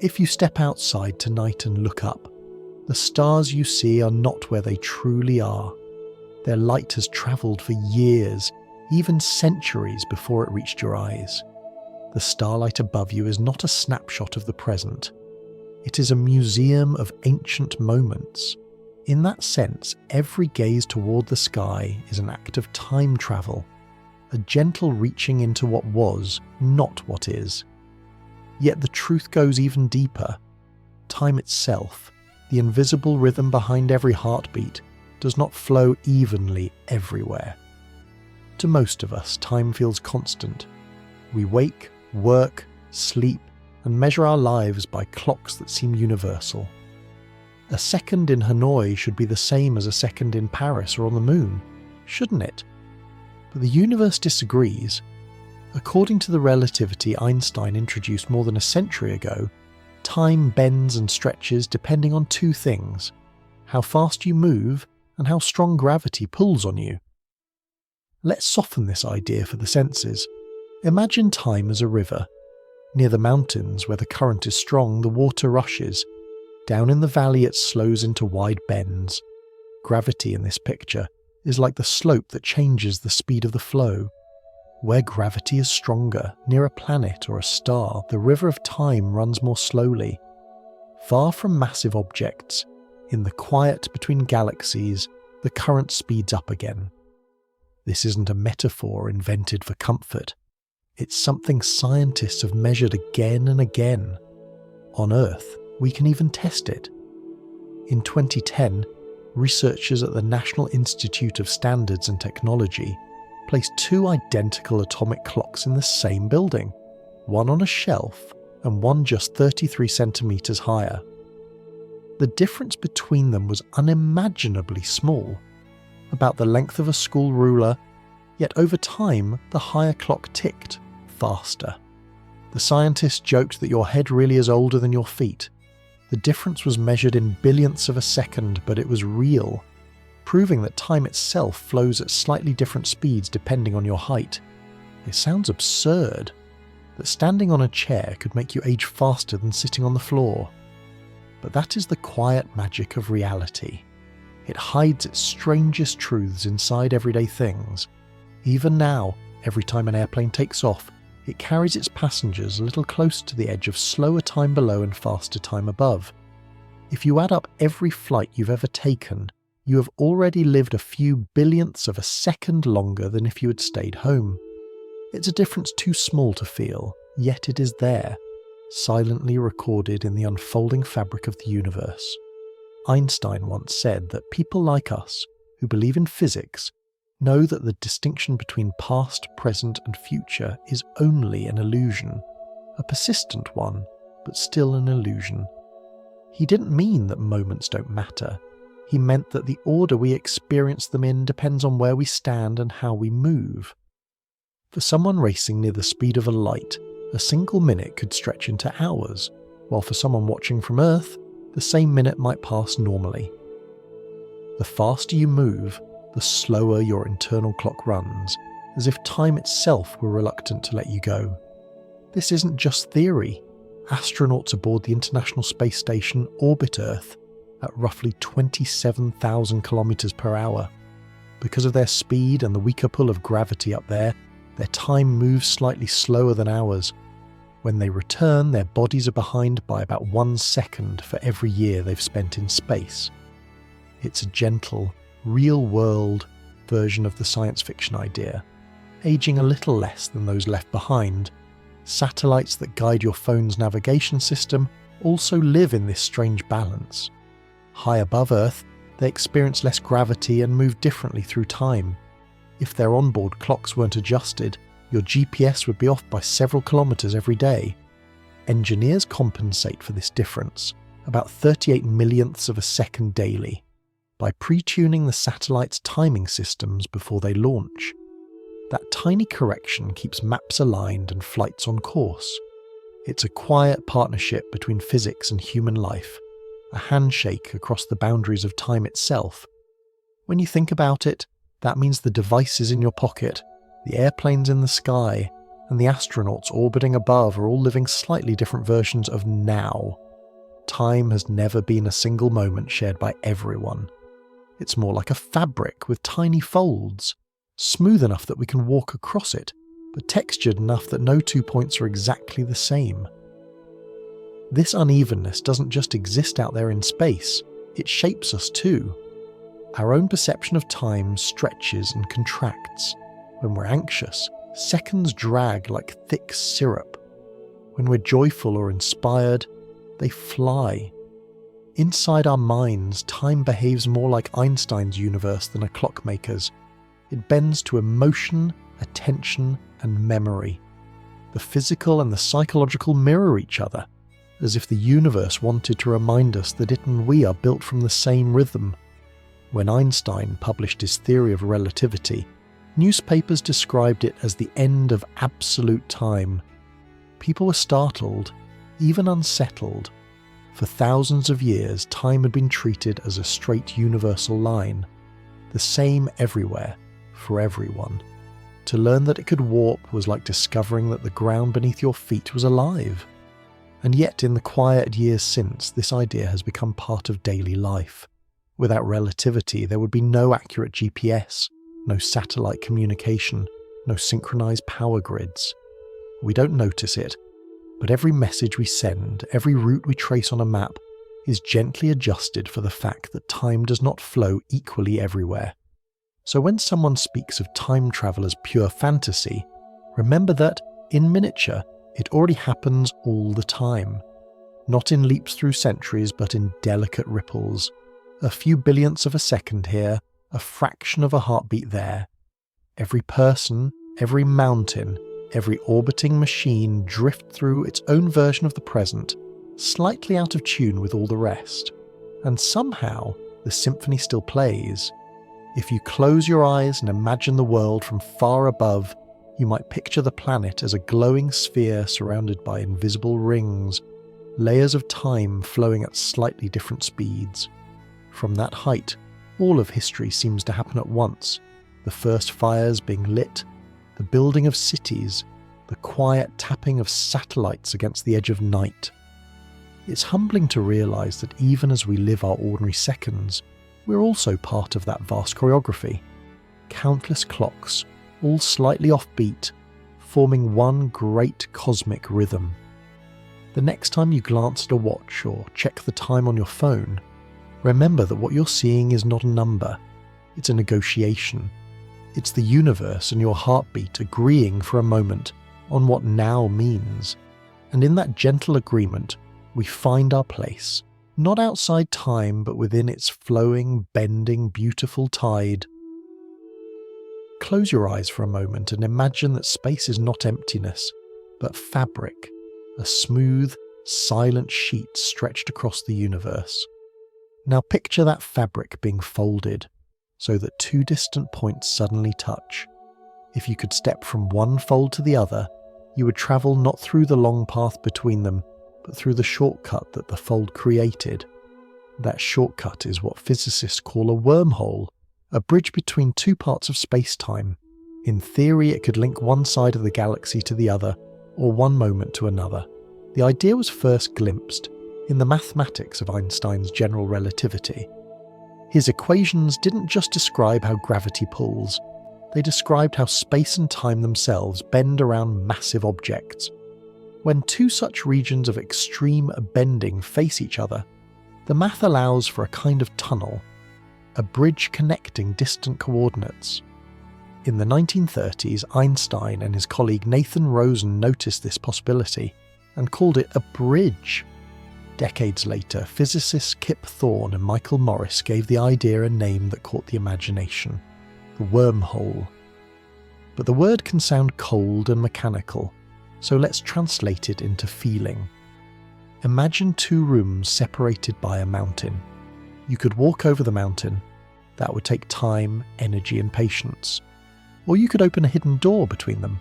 If you step outside tonight and look up, the stars you see are not where they truly are. Their light has travelled for years, even centuries before it reached your eyes. The starlight above you is not a snapshot of the present. It is a museum of ancient moments. In that sense, every gaze toward the sky is an act of time travel, a gentle reaching into what was, not what is. Yet the truth goes even deeper. Time itself, the invisible rhythm behind every heartbeat, does not flow evenly everywhere. To most of us, time feels constant. We wake, work, sleep, and measure our lives by clocks that seem universal. A second in Hanoi should be the same as a second in Paris or on the moon, shouldn't it? But the universe disagrees. According to the relativity Einstein introduced more than a century ago, time bends and stretches depending on two things: how fast you move and how strong gravity pulls on you. Let's soften this idea for the senses. Imagine time as a river. Near the mountains, where the current is strong, the water rushes. Down in the valley it slows into wide bends. Gravity in this picture is like the slope that changes the speed of the flow. Where gravity is stronger, near a planet or a star, the river of time runs more slowly. Far from massive objects, in the quiet between galaxies, the current speeds up again. This isn't a metaphor invented for comfort. It's something scientists have measured again and again. On Earth, we can even test it. In 2010, researchers at the National Institute of Standards and Technology placed two identical atomic clocks in the same building, one on a shelf and one just 33 centimeters higher. The difference between them was unimaginably small, about the length of a school ruler, yet over time the higher clock ticked faster. The scientists joked that your head really is older than your feet. The difference was measured in billionths of a second, but it was real, proving that time itself flows at slightly different speeds depending on your height. It sounds absurd that standing on a chair could make you age faster than sitting on the floor. But that is the quiet magic of reality. It hides its strangest truths inside everyday things. Even now, every time an airplane takes off, it carries its passengers a little closer to the edge of slower time below and faster time above. If you add up every flight you've ever taken, you have already lived a few billionths of a second longer than if you had stayed home. It's a difference too small to feel, yet it is there, silently recorded in the unfolding fabric of the universe. Einstein once said that people like us, who believe in physics, know that the distinction between past, present and future is only an illusion, a persistent one, but still an illusion. He didn't mean that moments don't matter. He meant that the order we experience them in depends on where we stand and how we move. For someone racing near the speed of a light, a single minute could stretch into hours, while for someone watching from Earth, the same minute might pass normally. The faster you move, the slower your internal clock runs, as if time itself were reluctant to let you go. This isn't just theory. Astronauts aboard the International Space Station orbit Earth at roughly 27,000 kilometers per hour. Because of their speed and the weaker pull of gravity up there, their time moves slightly slower than ours. When they return, their bodies are behind by about 1 second for every year they've spent in space. It's a gentle, real-world version of the science fiction idea, aging a little less than those left behind. Satellites that guide your phone's navigation system also live in this strange balance. High above Earth, they experience less gravity and move differently through time. If their onboard clocks weren't adjusted, your GPS would be off by several kilometers every day. Engineers compensate for this difference, about 38 millionths of a second daily, by pre-tuning the satellite's timing systems before they launch. That tiny correction keeps maps aligned and flights on course. It's a quiet partnership between physics and human life, a handshake across the boundaries of time itself. When you think about it, that means the devices in your pocket, the airplanes in the sky, and the astronauts orbiting above are all living slightly different versions of now. Time has never been a single moment shared by everyone. It's more like a fabric with tiny folds, smooth enough that we can walk across it, but textured enough that no 2 points are exactly the same. This unevenness doesn't just exist out there in space, it shapes us too. Our own perception of time stretches and contracts. When we're anxious, seconds drag like thick syrup. When we're joyful or inspired, they fly. Inside our minds, time behaves more like Einstein's universe than a clockmaker's. It bends to emotion, attention, and memory. The physical and the psychological mirror each other, as if the universe wanted to remind us that it and we are built from the same rhythm. When Einstein published his theory of relativity, newspapers described it as the end of absolute time. People were startled, even unsettled. For thousands of years, time had been treated as a straight universal line, the same everywhere, for everyone. To learn that it could warp was like discovering that the ground beneath your feet was alive. And yet, in the quiet years since, this idea has become part of daily life. Without relativity, there would be no accurate GPS, no satellite communication, no synchronized power grids. We don't notice it, but every message we send, every route we trace on a map, is gently adjusted for the fact that time does not flow equally everywhere. So when someone speaks of time travel as pure fantasy, remember that, in miniature, it already happens all the time. Not in leaps through centuries, but in delicate ripples. A few billionths of a second here, a fraction of a heartbeat there. Every person, every mountain, every orbiting machine drift through its own version of the present, slightly out of tune with all the rest. And somehow, the symphony still plays. If you close your eyes and imagine the world from far above, you might picture the planet as a glowing sphere surrounded by invisible rings, layers of time flowing at slightly different speeds. From that height, all of history seems to happen at once, the first fires being lit, the building of cities, the quiet tapping of satellites against the edge of night. It's humbling to realise that even as we live our ordinary seconds, we're also part of that vast choreography. Countless clocks, all slightly offbeat, forming one great cosmic rhythm. The next time you glance at a watch or check the time on your phone, remember that what you're seeing is not a number, it's a negotiation. It's the universe and your heartbeat agreeing for a moment on what now means. And in that gentle agreement, we find our place, Not outside time, but within its flowing, bending, beautiful tide. Close your eyes for a moment and imagine that space is not emptiness, but fabric, a smooth, silent sheet stretched across the universe. Now picture that fabric being folded, so that two distant points suddenly touch. If you could step from one fold to the other, you would travel not through the long path between them, but through the shortcut that the fold created. That shortcut is what physicists call a wormhole, a bridge between two parts of space-time. In theory, it could link one side of the galaxy to the other, or one moment to another. The idea was first glimpsed in the mathematics of Einstein's general relativity. His equations didn't just describe how gravity pulls, they described how space and time themselves bend around massive objects. When two such regions of extreme bending face each other, the math allows for a kind of tunnel, a bridge connecting distant coordinates. In the 1930s, Einstein and his colleague Nathan Rosen noticed this possibility and called it a bridge. Decades later, physicists Kip Thorne and Michael Morris gave the idea a name that caught the imagination: the wormhole. But the word can sound cold and mechanical, so let's translate it into feeling. Imagine two rooms separated by a mountain. You could walk over the mountain. That would take time, energy, and patience. Or you could open a hidden door between them.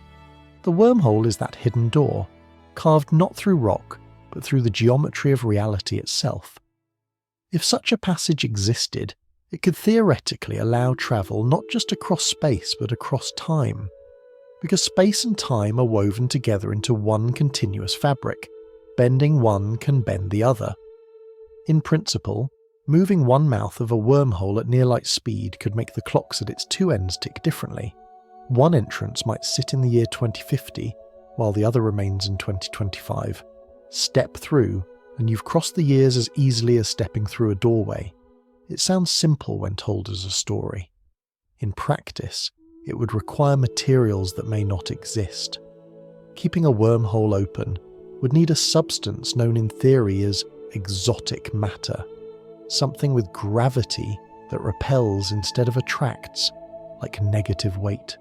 The wormhole is that hidden door, carved not through rock, but through the geometry of reality itself. If such a passage existed, it could theoretically allow travel not just across space, but across time. Because space and time are woven together into one continuous fabric. Bending one can bend the other. In principle, moving one mouth of a wormhole at near-light speed could make the clocks at its two ends tick differently. One entrance might sit in the year 2050, while the other remains in 2025. Step through, and you've crossed the years as easily as stepping through a doorway. It sounds simple when told as a story. In practice, it would require materials that may not exist. Keeping a wormhole open would need a substance known in theory as exotic matter, something with gravity that repels instead of attracts, like negative weight.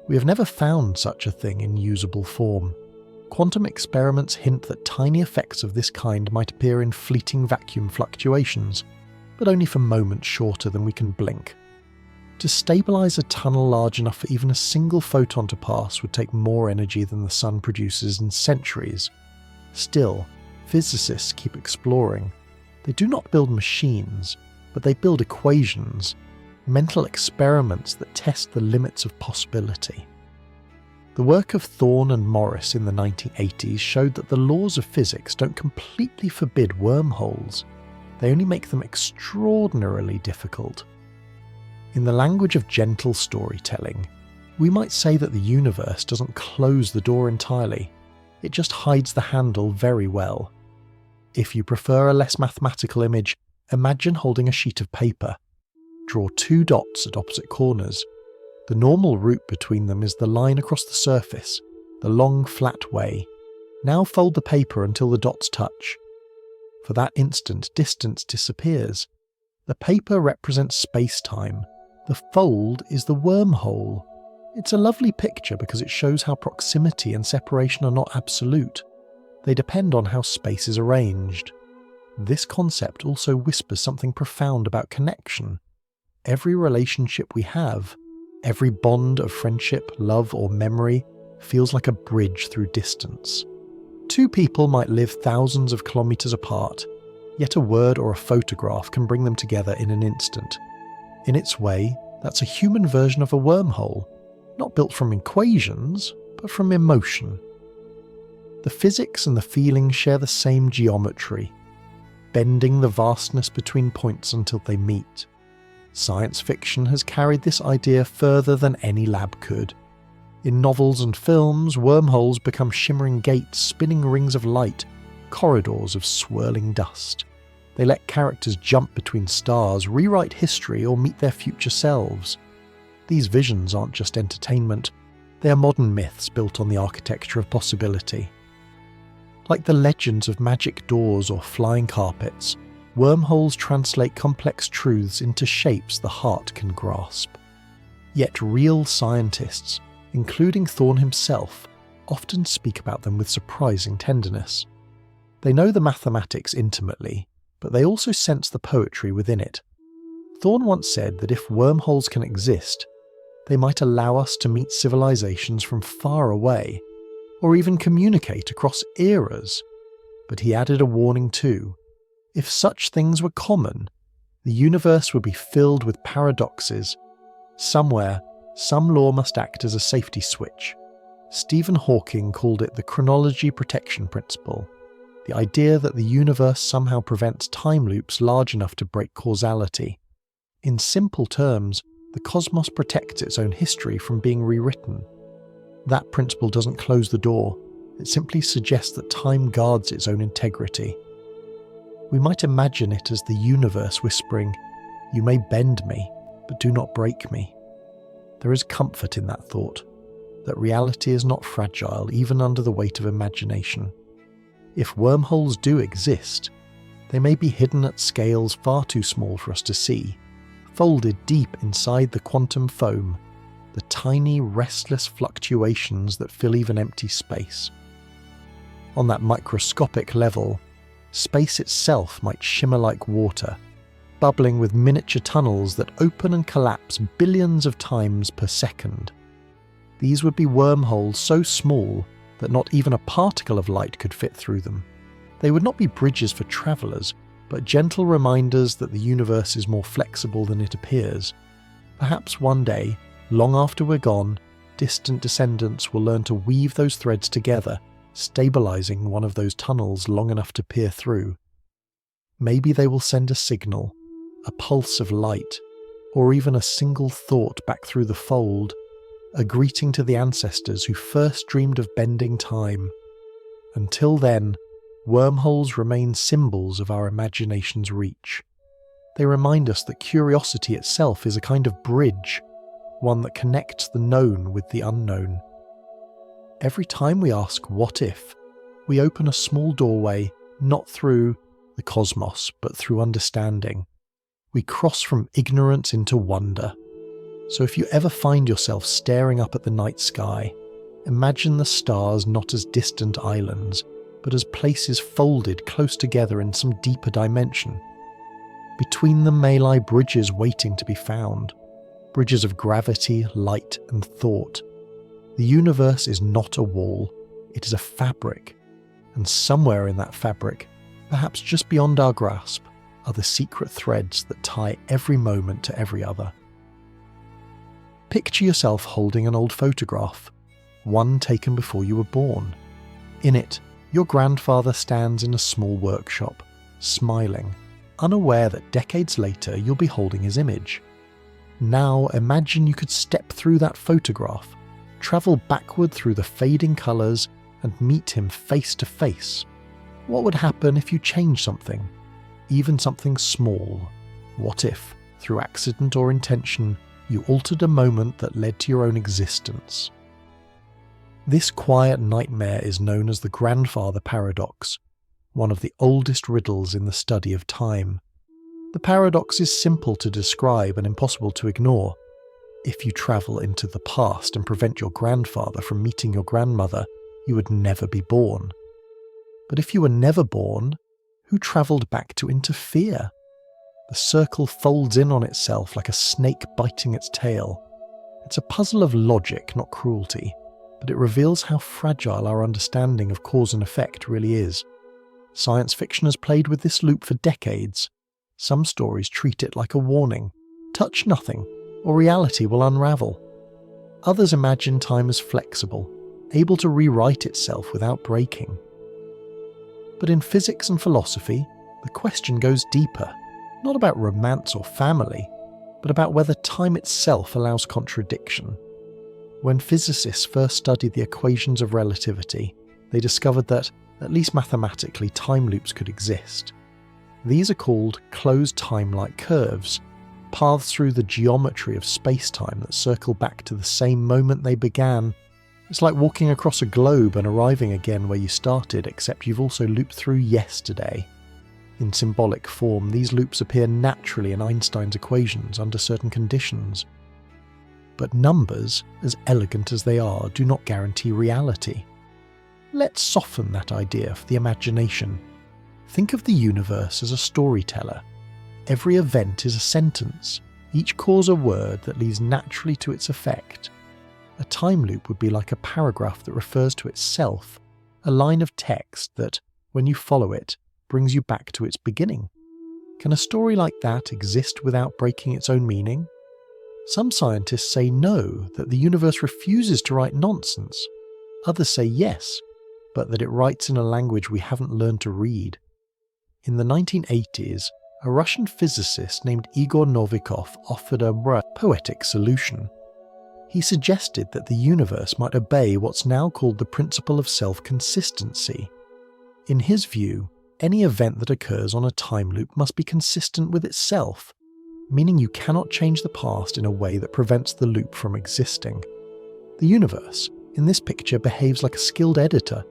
We have never found such a thing in usable form. Quantum experiments hint that tiny effects of this kind might appear in fleeting vacuum fluctuations, but only for moments shorter than we can blink. To stabilize a tunnel large enough for even a single photon to pass would take more energy than the sun produces in centuries. Still, physicists keep exploring. They do not build machines, but they build equations, mental experiments that test the limits of possibility. The work of Thorne and Morris in the 1980s showed that the laws of physics don't completely forbid wormholes. They only make them extraordinarily difficult. In the language of gentle storytelling, we might say that the universe doesn't close the door entirely. It just hides the handle very well. If you prefer a less mathematical image, imagine holding a sheet of paper. Draw two dots at opposite corners. The normal route between them is the line across the surface, the long flat way. Now fold the paper until the dots touch. For that instant, distance disappears. The paper represents space-time. The fold is the wormhole. It's a lovely picture because it shows how proximity and separation are not absolute. They depend on how space is arranged. This concept also whispers something profound about connection. Every relationship we have, every bond of friendship, love, or memory feels like a bridge through distance. Two people might live thousands of kilometers apart, yet a word or a photograph can bring them together in an instant. In its way, that's a human version of a wormhole, not built from equations, but from emotion. The physics and the feeling share the same geometry, bending the vastness between points until they meet. Science fiction has carried this idea further than any lab could. In novels and films, wormholes become shimmering gates, spinning rings of light, corridors of swirling dust. They let characters jump between stars, rewrite history, or meet their future selves. These visions aren't just entertainment, they are modern myths built on the architecture of possibility. Like the legends of magic doors or flying carpets, Wormholes translate complex truths into shapes the heart can grasp. Yet real scientists, including Thorne himself, often speak about them with surprising tenderness. They know the mathematics intimately, but they also sense the poetry within it. Thorne once said that if wormholes can exist, they might allow us to meet civilizations from far away, or even communicate across eras. But he added a warning too. If such things were common, the universe would be filled with paradoxes. Somewhere, some law must act as a safety switch. Stephen Hawking called it the chronology protection principle, the idea that the universe somehow prevents time loops large enough to break causality. In simple terms, the cosmos protects its own history from being rewritten. That principle doesn't close the door, it simply suggests that time guards its own integrity. We might imagine it as the universe whispering, "You may bend me, but do not break me." There is comfort in that thought, that reality is not fragile even under the weight of imagination. If wormholes do exist, they may be hidden at scales far too small for us to see, folded deep inside the quantum foam, the tiny, restless fluctuations that fill even empty space. On that microscopic level, space itself might shimmer like water, bubbling with miniature tunnels that open and collapse billions of times per second. These would be wormholes so small that not even a particle of light could fit through them. They would not be bridges for travellers, but gentle reminders that the universe is more flexible than it appears. Perhaps one day, long after we're gone, distant descendants will learn to weave those threads together, stabilizing one of those tunnels long enough to peer through. Maybe they will send a signal, a pulse of light, or even a single thought back through the fold, a greeting to the ancestors who first dreamed of bending time. Until then, wormholes remain symbols of our imagination's reach. They remind us that curiosity itself is a kind of bridge, one that connects the known with the unknown. Every time we ask "what if?", we open a small doorway, not through the cosmos, but through understanding. We cross from ignorance into wonder. So if you ever find yourself staring up at the night sky, imagine the stars not as distant islands, but as places folded close together in some deeper dimension. Between them may lie bridges waiting to be found, bridges of gravity, light, and thought. The universe is not a wall, it is a fabric, and somewhere in that fabric, perhaps just beyond our grasp, are the secret threads that tie every moment to every other. Picture yourself holding an old photograph, one taken before you were born. In it, your grandfather stands in a small workshop, smiling, unaware that decades later you'll be holding his image. Now imagine you could step through that photograph, travel backward through the fading colours and meet him face to face. What would happen if you changed something? Even something small. What if, through accident or intention, you altered a moment that led to your own existence? This quiet nightmare is known as the grandfather paradox, one of the oldest riddles in the study of time. The paradox is simple to describe and impossible to ignore. If you travel into the past and prevent your grandfather from meeting your grandmother, you would never be born. But if you were never born, who travelled back to interfere? The circle folds in on itself like a snake biting its tail. It's a puzzle of logic, not cruelty, but it reveals how fragile our understanding of cause and effect really is. Science fiction has played with this loop for decades. Some stories treat it like a warning. Touch nothing, or reality will unravel. Others imagine time as flexible, able to rewrite itself without breaking. But in physics and philosophy, the question goes deeper, not about romance or family, but about whether time itself allows contradiction. When physicists first studied the equations of relativity, they discovered that, at least mathematically, time loops could exist. These are called closed time-like curves, paths through the geometry of space-time that circle back to the same moment they began. It's like walking across a globe and arriving again where you started, except you've also looped through yesterday. In symbolic form, these loops appear naturally in Einstein's equations under certain conditions. But numbers, as elegant as they are, do not guarantee reality. Let's soften that idea for the imagination. Think of the universe as a storyteller. Every event is a sentence, each cause a word that leads naturally to its effect. A time loop would be like a paragraph that refers to itself, a line of text that, when you follow it, brings you back to its beginning. Can a story like that exist without breaking its own meaning? Some scientists say no, that the universe refuses to write nonsense. Others say yes, but that it writes in a language we haven't learned to read. In the 1980s, a Russian physicist named Igor Novikov offered a poetic solution. He suggested that the universe might obey what's now called the principle of self-consistency. In his view, any event that occurs on a time loop must be consistent with itself, meaning you cannot change the past in a way that prevents the loop from existing. The universe, in this picture, behaves like a skilled editor.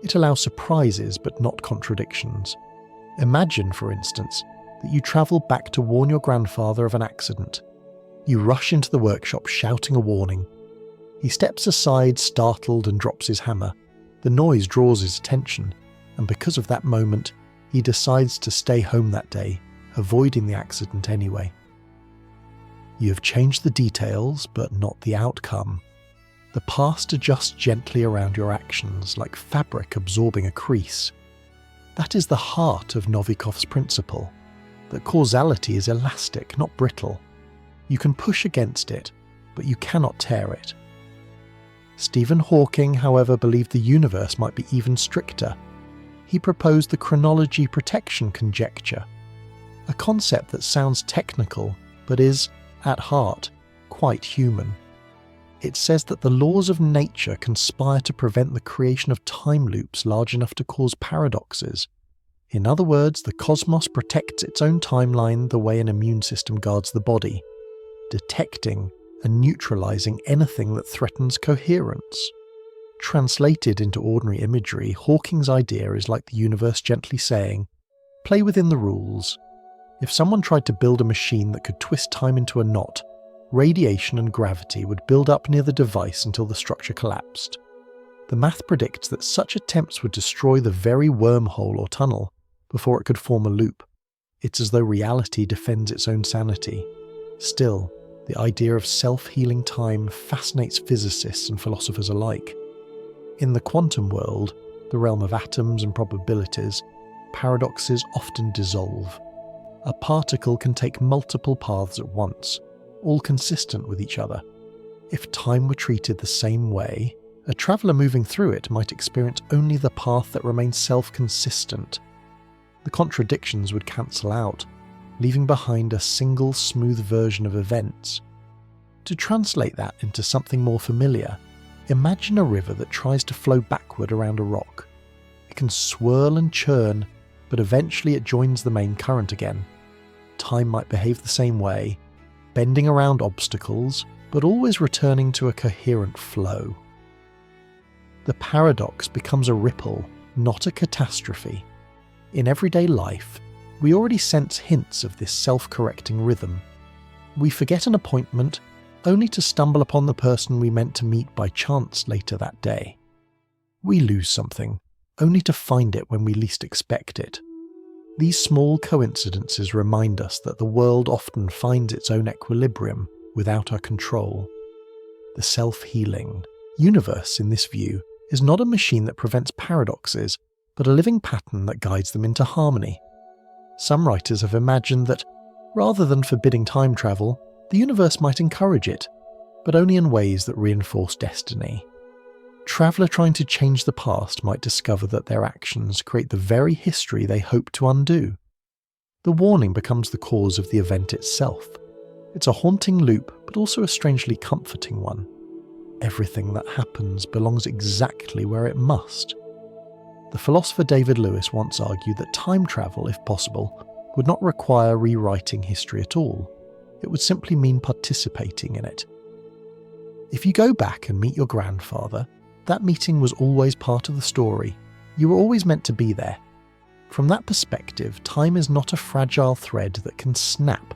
It allows surprises but not contradictions. Imagine, for instance, that you travel back to warn your grandfather of an accident. You rush into the workshop shouting a warning. He steps aside, startled, and drops his hammer. The noise draws his attention, and because of that moment, he decides to stay home that day, avoiding the accident anyway. You have changed the details, but not the outcome. The past adjusts gently around your actions, like fabric absorbing a crease. That is the heart of Novikov's principle, that causality is elastic, not brittle. You can push against it, but you cannot tear it. Stephen Hawking, however, believed the universe might be even stricter. He proposed the chronology protection conjecture, a concept that sounds technical, but is, at heart, quite human. It says that the laws of nature conspire to prevent the creation of time loops large enough to cause paradoxes. In other words, the cosmos protects its own timeline the way an immune system guards the body, detecting and neutralizing anything that threatens coherence. Translated into ordinary imagery, Hawking's idea is like the universe gently saying, "Play within the rules." If someone tried to build a machine that could twist time into a knot, radiation and gravity would build up near the device until the structure collapsed. The math predicts that such attempts would destroy the very wormhole or tunnel before it could form a loop. It's as though reality defends its own sanity. Still, the idea of self-healing time fascinates physicists and philosophers alike. In the quantum world, the realm of atoms and probabilities, paradoxes often dissolve. A particle can take multiple paths at once, all consistent with each other. If time were treated the same way, a traveller moving through it might experience only the path that remains self-consistent. The contradictions would cancel out, leaving behind a single smooth version of events. To translate that into something more familiar, imagine a river that tries to flow backward around a rock. It can swirl and churn, but eventually it joins the main current again. Time might behave the same way, bending around obstacles, but always returning to a coherent flow. The paradox becomes a ripple, not a catastrophe. In everyday life, we already sense hints of this self-correcting rhythm. We forget an appointment only to stumble upon the person we meant to meet by chance later that day. We lose something only to find it when we least expect it. These small coincidences remind us that the world often finds its own equilibrium without our control. The self-healing universe, in this view, is not a machine that prevents paradoxes, but a living pattern that guides them into harmony. Some writers have imagined that, rather than forbidding time travel, the universe might encourage it, but only in ways that reinforce destiny. Traveller trying to change the past might discover that their actions create the very history they hope to undo. The warning becomes the cause of the event itself. It's a haunting loop, but also a strangely comforting one. Everything that happens belongs exactly where it must. The philosopher David Lewis once argued that time travel, if possible, would not require rewriting history at all. It would simply mean participating in it. If you go back and meet your grandfather, that meeting was always part of the story. You were always meant to be there. From that perspective, time is not a fragile thread that can snap,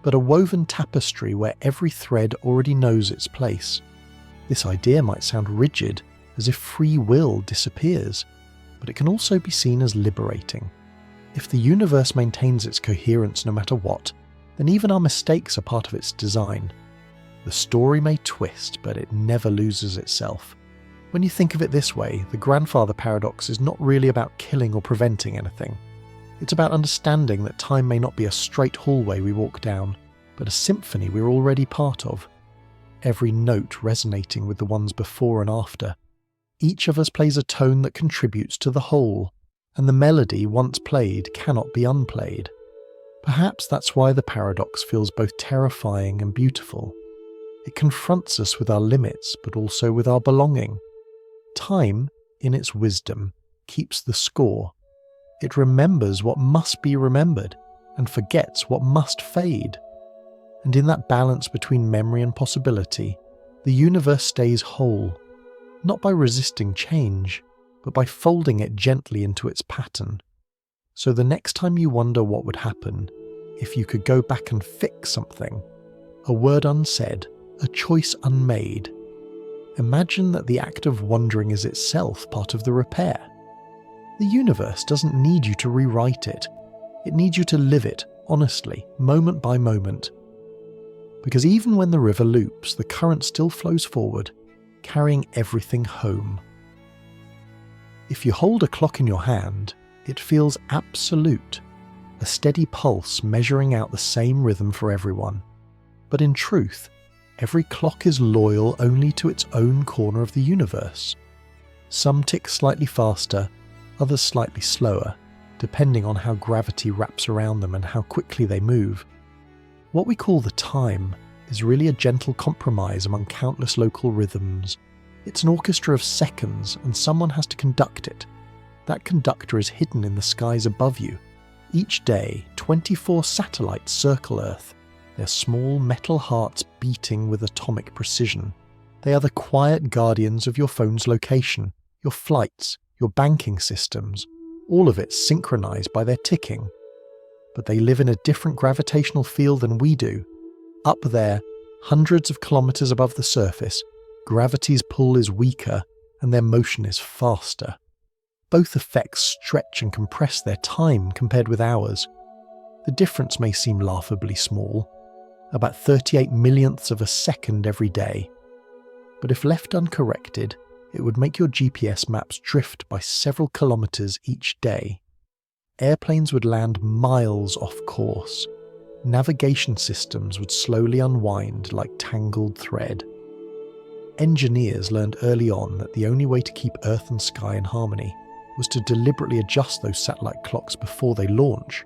but a woven tapestry where every thread already knows its place. This idea might sound rigid, as if free will disappears, but it can also be seen as liberating. If the universe maintains its coherence no matter what, then even our mistakes are part of its design. The story may twist, but it never loses itself. When you think of it this way, the grandfather paradox is not really about killing or preventing anything. It's about understanding that time may not be a straight hallway we walk down, but a symphony we're already part of. Every note resonating with the ones before and after. Each of us plays a tone that contributes to the whole, and the melody once played cannot be unplayed. Perhaps that's why the paradox feels both terrifying and beautiful. It confronts us with our limits, but also with our belonging. Time, in its wisdom, keeps the score. It remembers what must be remembered, and forgets what must fade. And in that balance between memory and possibility, the universe stays whole, not by resisting change, but by folding it gently into its pattern. So the next time you wonder what would happen if you could go back and fix something, a word unsaid, a choice unmade, imagine that the act of wondering is itself part of the repair. The universe doesn't need you to rewrite it. It needs you to live it, honestly, moment by moment. Because even when the river loops, the current still flows forward, carrying everything home. If you hold a clock in your hand, it feels absolute, a steady pulse measuring out the same rhythm for everyone. But in truth, every clock is loyal only to its own corner of the universe. Some tick slightly faster, others slightly slower, depending on how gravity wraps around them and how quickly they move. What we call the time is really a gentle compromise among countless local rhythms. It's an orchestra of seconds, and someone has to conduct it. That conductor is hidden in the skies above you. Each day, 24 satellites circle Earth, their small metal hearts beating with atomic precision. They are the quiet guardians of your phone's location, your flights, your banking systems, all of it synchronized by their ticking. But they live in a different gravitational field than we do. Up there, hundreds of kilometers above the surface, gravity's pull is weaker and their motion is faster. Both effects stretch and compress their time compared with ours. The difference may seem laughably small, about 38 millionths of a second every day. But if left uncorrected, it would make your GPS maps drift by several kilometers each day. Airplanes would land miles off course. Navigation systems would slowly unwind like tangled thread. Engineers learned early on that the only way to keep Earth and sky in harmony was to deliberately adjust those satellite clocks before they launch,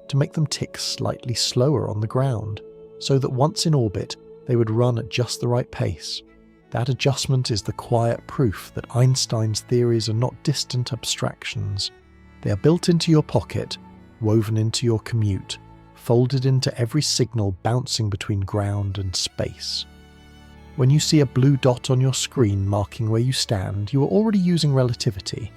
to make them tick slightly slower on the ground, so that once in orbit, they would run at just the right pace. That adjustment is the quiet proof that Einstein's theories are not distant abstractions. They are built into your pocket, woven into your commute, folded into every signal bouncing between ground and space. When you see a blue dot on your screen marking where you stand, you are already using relativity,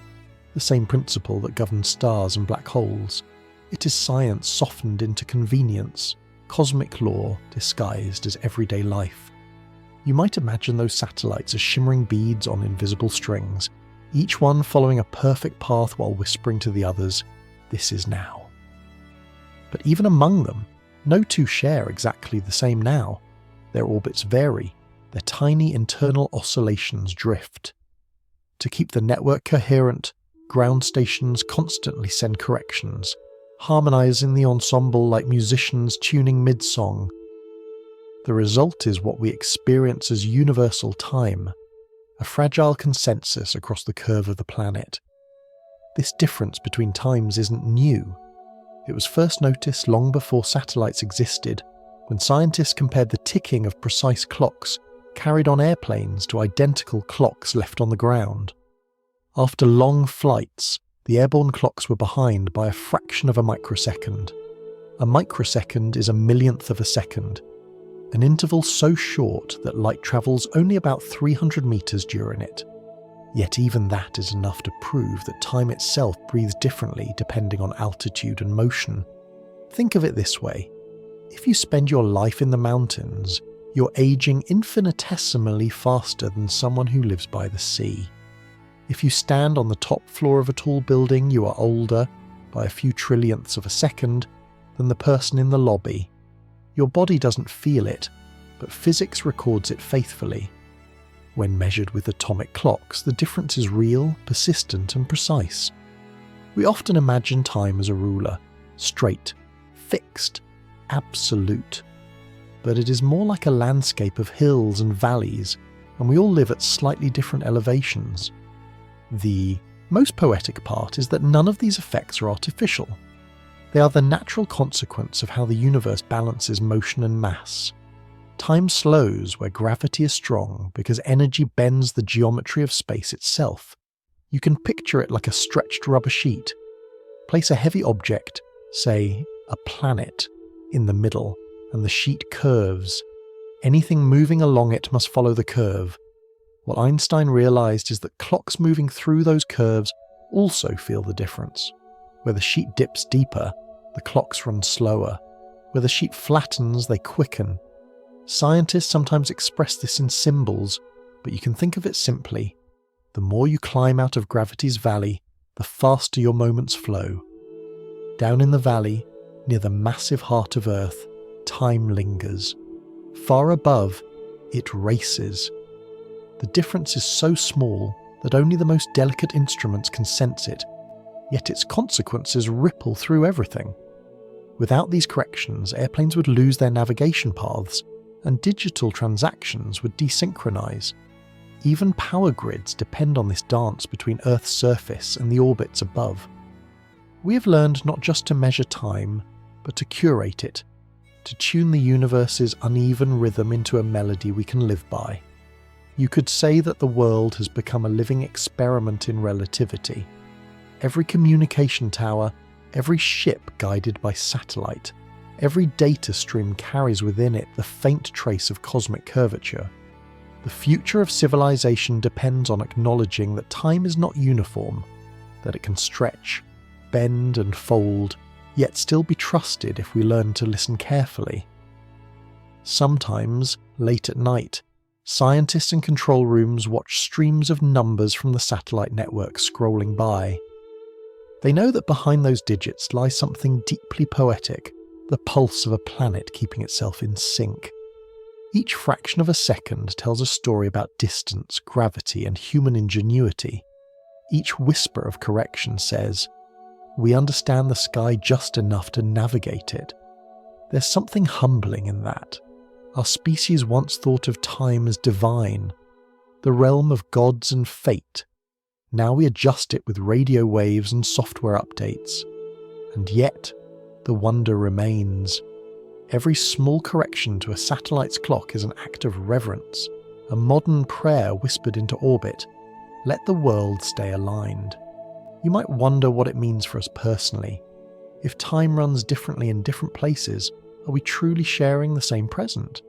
the same principle that governs stars and black holes. It is science softened into convenience, cosmic law disguised as everyday life. You might imagine those satellites as shimmering beads on invisible strings, each one following a perfect path while whispering to the others, "This is now." But even among them, no two share exactly the same now. Their orbits vary, their tiny internal oscillations drift. To keep the network coherent, ground stations constantly send corrections, harmonizing the ensemble like musicians tuning mid-song. The result is what we experience as universal time, a fragile consensus across the curve of the planet. This difference between times isn't new. It was first noticed long before satellites existed, when scientists compared the ticking of precise clocks carried on airplanes to identical clocks left on the ground. After long flights, the airborne clocks were behind by a fraction of a microsecond. A microsecond is a millionth of a second, an interval so short that light travels only about 300 meters during it. Yet even that is enough to prove that time itself breathes differently depending on altitude and motion. Think of it this way. If you spend your life in the mountains, you're aging infinitesimally faster than someone who lives by the sea. If you stand on the top floor of a tall building, you are older, by a few trillionths of a second, than the person in the lobby. Your body doesn't feel it, but physics records it faithfully. When measured with atomic clocks, the difference is real, persistent, and precise. We often imagine time as a ruler, straight, fixed, absolute. But it is more like a landscape of hills and valleys, and we all live at slightly different elevations. The most poetic part is that none of these effects are artificial. They are the natural consequence of how the universe balances motion and mass. Time slows where gravity is strong because energy bends the geometry of space itself. You can picture it like a stretched rubber sheet. Place a heavy object, say a planet, in the middle, and the sheet curves. Anything moving along it must follow the curve. What Einstein realized is that clocks moving through those curves also feel the difference. Where the sheet dips deeper, the clocks run slower. Where the sheet flattens, they quicken. Scientists sometimes express this in symbols, but you can think of it simply. The more you climb out of gravity's valley, the faster your moments flow. Down in the valley, near the massive heart of Earth, time lingers. Far above, it races. The difference is so small that only the most delicate instruments can sense it, yet its consequences ripple through everything. Without these corrections, airplanes would lose their navigation paths, and digital transactions would desynchronize. Even power grids depend on this dance between Earth's surface and the orbits above. We have learned not just to measure time, but to curate it, to tune the universe's uneven rhythm into a melody we can live by. You could say that the world has become a living experiment in relativity. Every communication tower, every ship guided by satellite, every data stream carries within it the faint trace of cosmic curvature. The future of civilization depends on acknowledging that time is not uniform, that it can stretch, bend and fold, yet still be trusted if we learn to listen carefully. Sometimes, late at night, scientists in control rooms watch streams of numbers from the satellite network scrolling by. They know that behind those digits lies something deeply poetic, the pulse of a planet keeping itself in sync. Each fraction of a second tells a story about distance, gravity, and human ingenuity. Each whisper of correction says, "We understand the sky just enough to navigate it." There's something humbling in that. Our species once thought of time as divine, the realm of gods and fate. Now we adjust it with radio waves and software updates. And yet, the wonder remains. Every small correction to a satellite's clock is an act of reverence, a modern prayer whispered into orbit. Let the world stay aligned. You might wonder what it means for us personally. If time runs differently in different places, are we truly sharing the same present?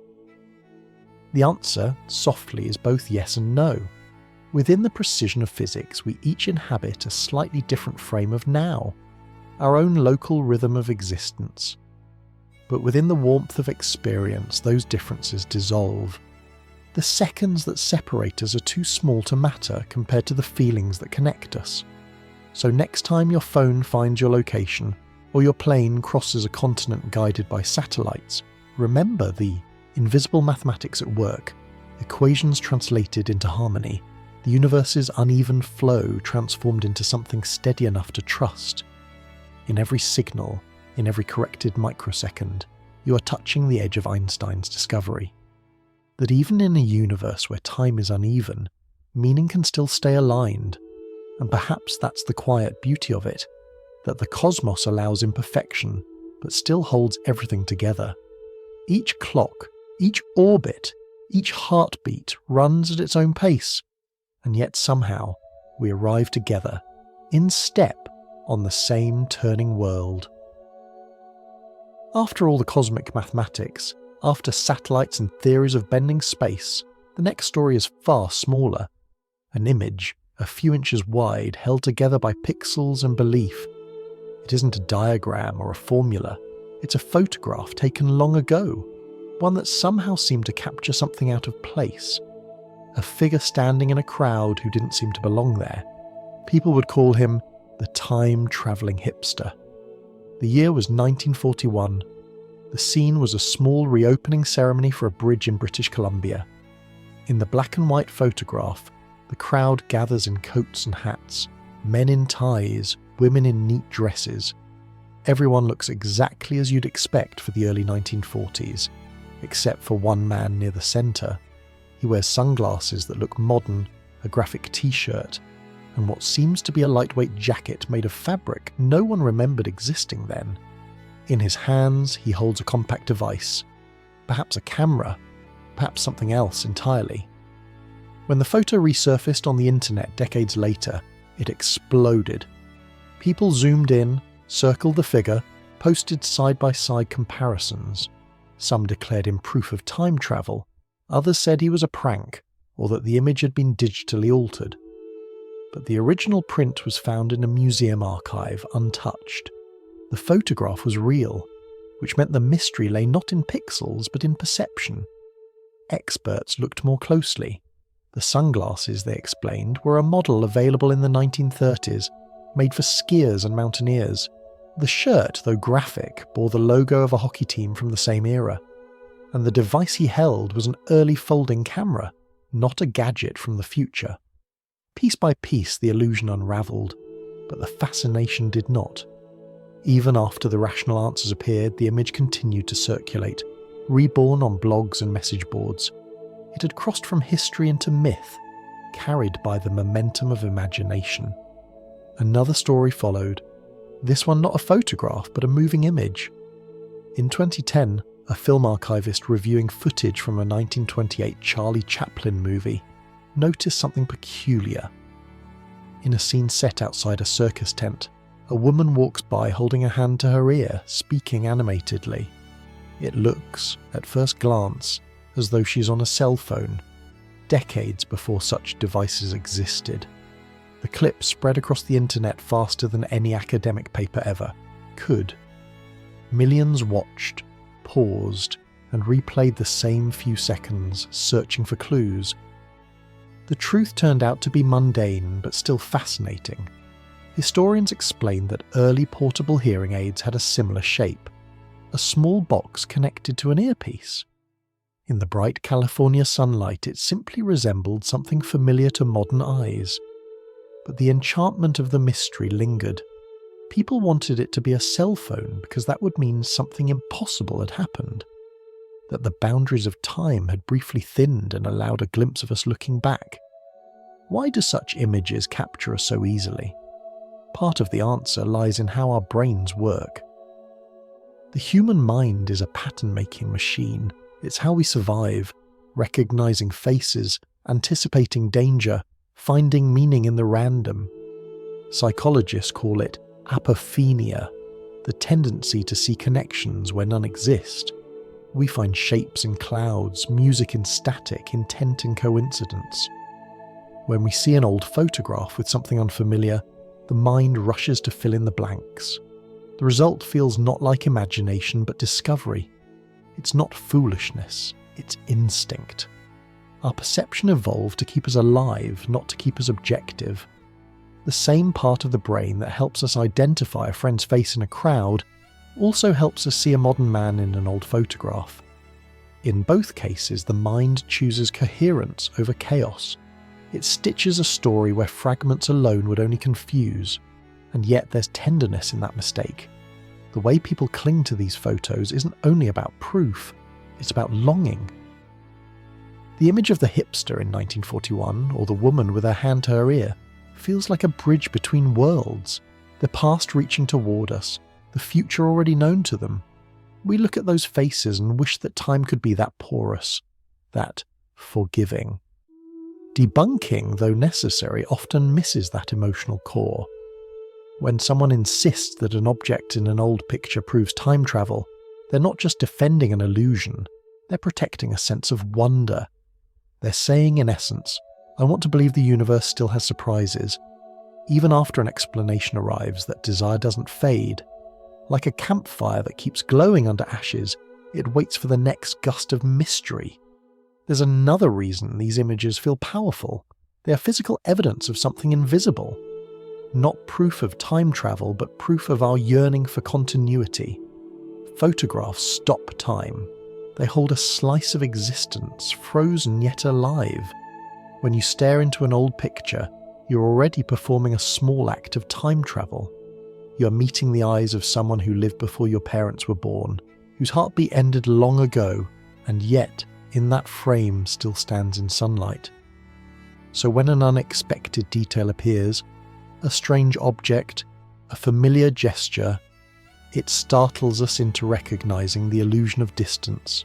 The answer, softly, is both yes and no. Within the precision of physics, we each inhabit a slightly different frame of now, our own local rhythm of existence. But within the warmth of experience, those differences dissolve. The seconds that separate us are too small to matter compared to the feelings that connect us. So next time your phone finds your location, or your plane crosses a continent guided by satellites, remember the invisible mathematics at work, equations translated into harmony, the universe's uneven flow transformed into something steady enough to trust. In every signal, in every corrected microsecond, you are touching the edge of Einstein's discovery. That even in a universe where time is uneven, meaning can still stay aligned. And perhaps that's the quiet beauty of it, that the cosmos allows imperfection, but still holds everything together. Each clock, each orbit, each heartbeat runs at its own pace, and yet somehow we arrive together, in step, on the same turning world. After all the cosmic mathematics, after satellites and theories of bending space, the next story is far smaller. An image, a few inches wide, held together by pixels and belief. It isn't a diagram or a formula. It's a photograph taken long ago, one that somehow seemed to capture something out of place. A figure standing in a crowd who didn't seem to belong there. People would call him the time-travelling hipster. The year was 1941. The scene was a small reopening ceremony for a bridge in British Columbia. In the black and white photograph, the crowd gathers in coats and hats, men in ties, women in neat dresses. Everyone looks exactly as you'd expect for the early 1940s, except for one man near the centre. He wears sunglasses that look modern, a graphic t-shirt, and what seems to be a lightweight jacket made of fabric no one remembered existing then. In his hands, he holds a compact device, perhaps a camera, perhaps something else entirely. When the photo resurfaced on the internet decades later, it exploded. People zoomed in, circled the figure, posted side-by-side comparisons. Some declared him proof of time travel, others said he was a prank, or that the image had been digitally altered. But the original print was found in a museum archive, untouched. The photograph was real, which meant the mystery lay not in pixels but in perception. Experts looked more closely. The sunglasses, they explained, were a model available in the 1930s, made for skiers and mountaineers. The shirt, though graphic, bore the logo of a hockey team from the same era. And the device he held was an early folding camera, not a gadget from the future. Piece by piece the illusion unravelled, but the fascination did not. Even after the rational answers appeared, the image continued to circulate, reborn on blogs and message boards. It had crossed from history into myth, carried by the momentum of imagination. Another story followed, this one not a photograph but a moving image. In 2010, a film archivist reviewing footage from a 1928 Charlie Chaplin movie noticed something peculiar. In a scene set outside a circus tent, a woman walks by holding a hand to her ear, speaking animatedly. It looks, at first glance, as though she's on a cell phone, decades before such devices existed. The clip spread across the internet faster than any academic paper ever could. Millions watched, paused, and replayed the same few seconds, searching for clues. The truth turned out to be mundane, but still fascinating. Historians explained that early portable hearing aids had a similar shape, a small box connected to an earpiece. In the bright California sunlight, it simply resembled something familiar to modern eyes. But the enchantment of the mystery lingered. People wanted it to be a cell phone because that would mean something impossible had happened. That the boundaries of time had briefly thinned and allowed a glimpse of us looking back. Why do such images capture us so easily? Part of the answer lies in how our brains work. The human mind is a pattern-making machine. It's how we survive, recognizing faces, anticipating danger, finding meaning in the random. Psychologists call it apophenia, the tendency to see connections where none exist. We find shapes in clouds, music in static, intent in coincidence. When we see an old photograph with something unfamiliar, the mind rushes to fill in the blanks. The result feels not like imagination but discovery. It's not foolishness, it's instinct. Our perception evolved to keep us alive, not to keep us objective. The same part of the brain that helps us identify a friend's face in a crowd also helps us see a modern man in an old photograph. In both cases, the mind chooses coherence over chaos. It stitches a story where fragments alone would only confuse, and yet there's tenderness in that mistake. The way people cling to these photos isn't only about proof, it's about longing. The image of the hipster in 1941, or the woman with her hand to her ear, feels like a bridge between worlds, the past reaching toward us, the future already known to them. We look at those faces and wish that time could be that porous, that forgiving. Debunking, though necessary, often misses that emotional core. When someone insists that an object in an old picture proves time travel, they're not just defending an illusion, they're protecting a sense of wonder. They're saying, in essence, I want to believe the universe still has surprises. Even after an explanation arrives, that desire doesn't fade. Like a campfire that keeps glowing under ashes, it waits for the next gust of mystery. There's another reason these images feel powerful. They are physical evidence of something invisible. Not proof of time travel, but proof of our yearning for continuity. Photographs stop time. They hold a slice of existence, frozen yet alive. When you stare into an old picture, you're already performing a small act of time travel. You are meeting the eyes of someone who lived before your parents were born, whose heartbeat ended long ago, and yet, in that frame, still stands in sunlight. So when an unexpected detail appears, a strange object, a familiar gesture, it startles us into recognizing the illusion of distance.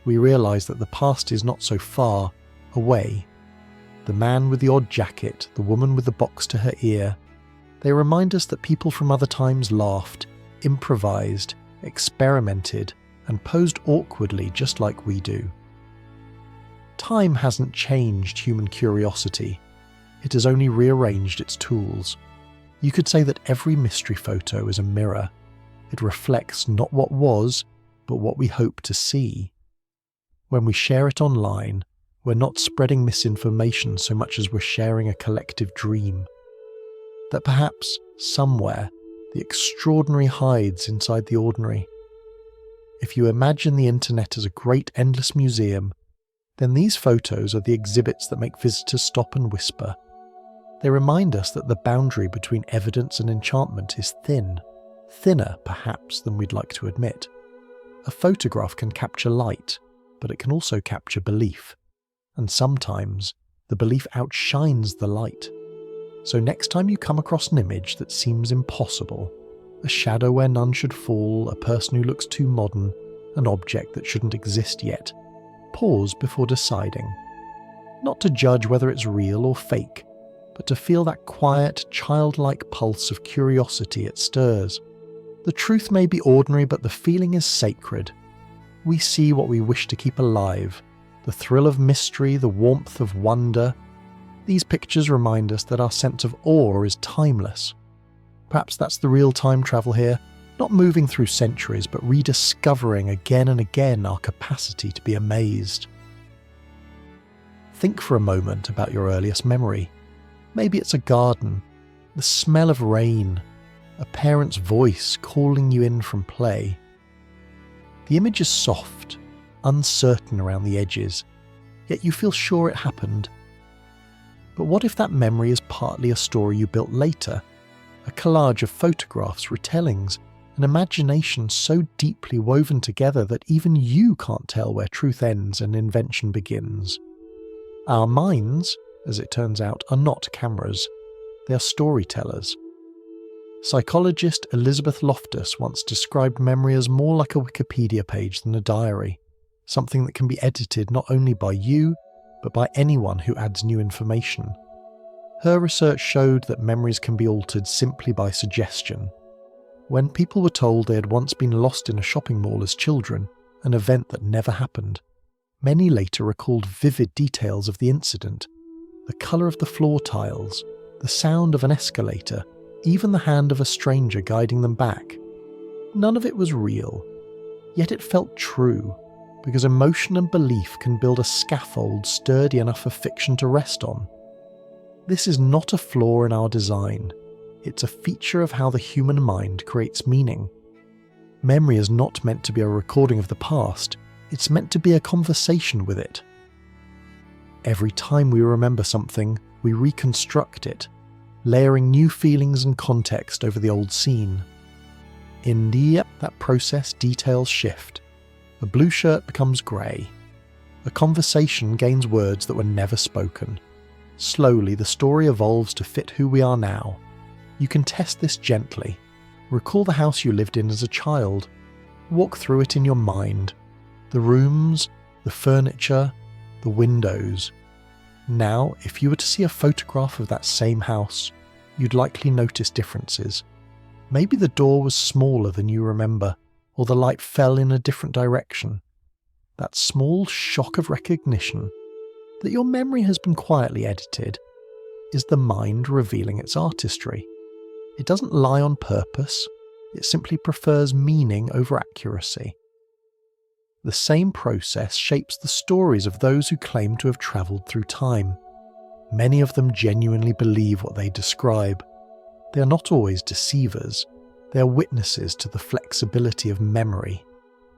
We realize that the past is not so far away. The man with the odd jacket, the woman with the box to her ear, they remind us that people from other times laughed, improvised, experimented, and posed awkwardly just like we do. Time hasn't changed human curiosity. It has only rearranged its tools. You could say that every mystery photo is a mirror. It reflects not what was, but what we hope to see. When we share it online, we're not spreading misinformation so much as we're sharing a collective dream. That perhaps, somewhere, the extraordinary hides inside the ordinary. If you imagine the internet as a great endless museum, then these photos are the exhibits that make visitors stop and whisper. They remind us that the boundary between evidence and enchantment is thin, thinner perhaps than we'd like to admit. A photograph can capture light, but it can also capture belief. And sometimes, the belief outshines the light. So next time you come across an image that seems impossible, a shadow where none should fall, a person who looks too modern, an object that shouldn't exist yet, pause before deciding. Not to judge whether it's real or fake, but to feel that quiet, childlike pulse of curiosity it stirs. The truth may be ordinary, but the feeling is sacred. We see what we wish to keep alive, the thrill of mystery, the warmth of wonder. These pictures remind us that our sense of awe is timeless. Perhaps that's the real time travel here, not moving through centuries, but rediscovering again and again our capacity to be amazed. Think for a moment about your earliest memory. Maybe it's a garden, the smell of rain, a parent's voice calling you in from play. The image is soft, uncertain around the edges, yet you feel sure it happened. But what if that memory is partly a story you built later? A collage of photographs, retellings, an imagination so deeply woven together that even you can't tell where truth ends and invention begins. Our minds, as it turns out, are not cameras. They are storytellers. Psychologist Elizabeth Loftus once described memory as more like a Wikipedia page than a diary, something that can be edited not only by you, but by anyone who adds new information. Her research showed that memories can be altered simply by suggestion. When people were told they had once been lost in a shopping mall as children, an event that never happened, many later recalled vivid details of the incident, the colour of the floor tiles, the sound of an escalator, even the hand of a stranger guiding them back. None of it was real, yet it felt true, because emotion and belief can build a scaffold sturdy enough for fiction to rest on. This is not a flaw in our design. It's a feature of how the human mind creates meaning. Memory is not meant to be a recording of the past, it's meant to be a conversation with it. Every time we remember something, we reconstruct it, layering new feelings and context over the old scene. In that process, details shift. A blue shirt becomes grey. A conversation gains words that were never spoken. Slowly, the story evolves to fit who we are now. You can test this gently. Recall the house you lived in as a child. Walk through it in your mind. The rooms, the furniture, the windows. Now, if you were to see a photograph of that same house, you'd likely notice differences. Maybe the door was smaller than you remember, or the light fell in a different direction. That small shock of recognition, that your memory has been quietly edited is the mind revealing its artistry. It doesn't lie on purpose, it simply prefers meaning over accuracy. The same process shapes the stories of those who claim to have travelled through time. Many of them genuinely believe what they describe. They are not always deceivers, they are witnesses to the flexibility of memory.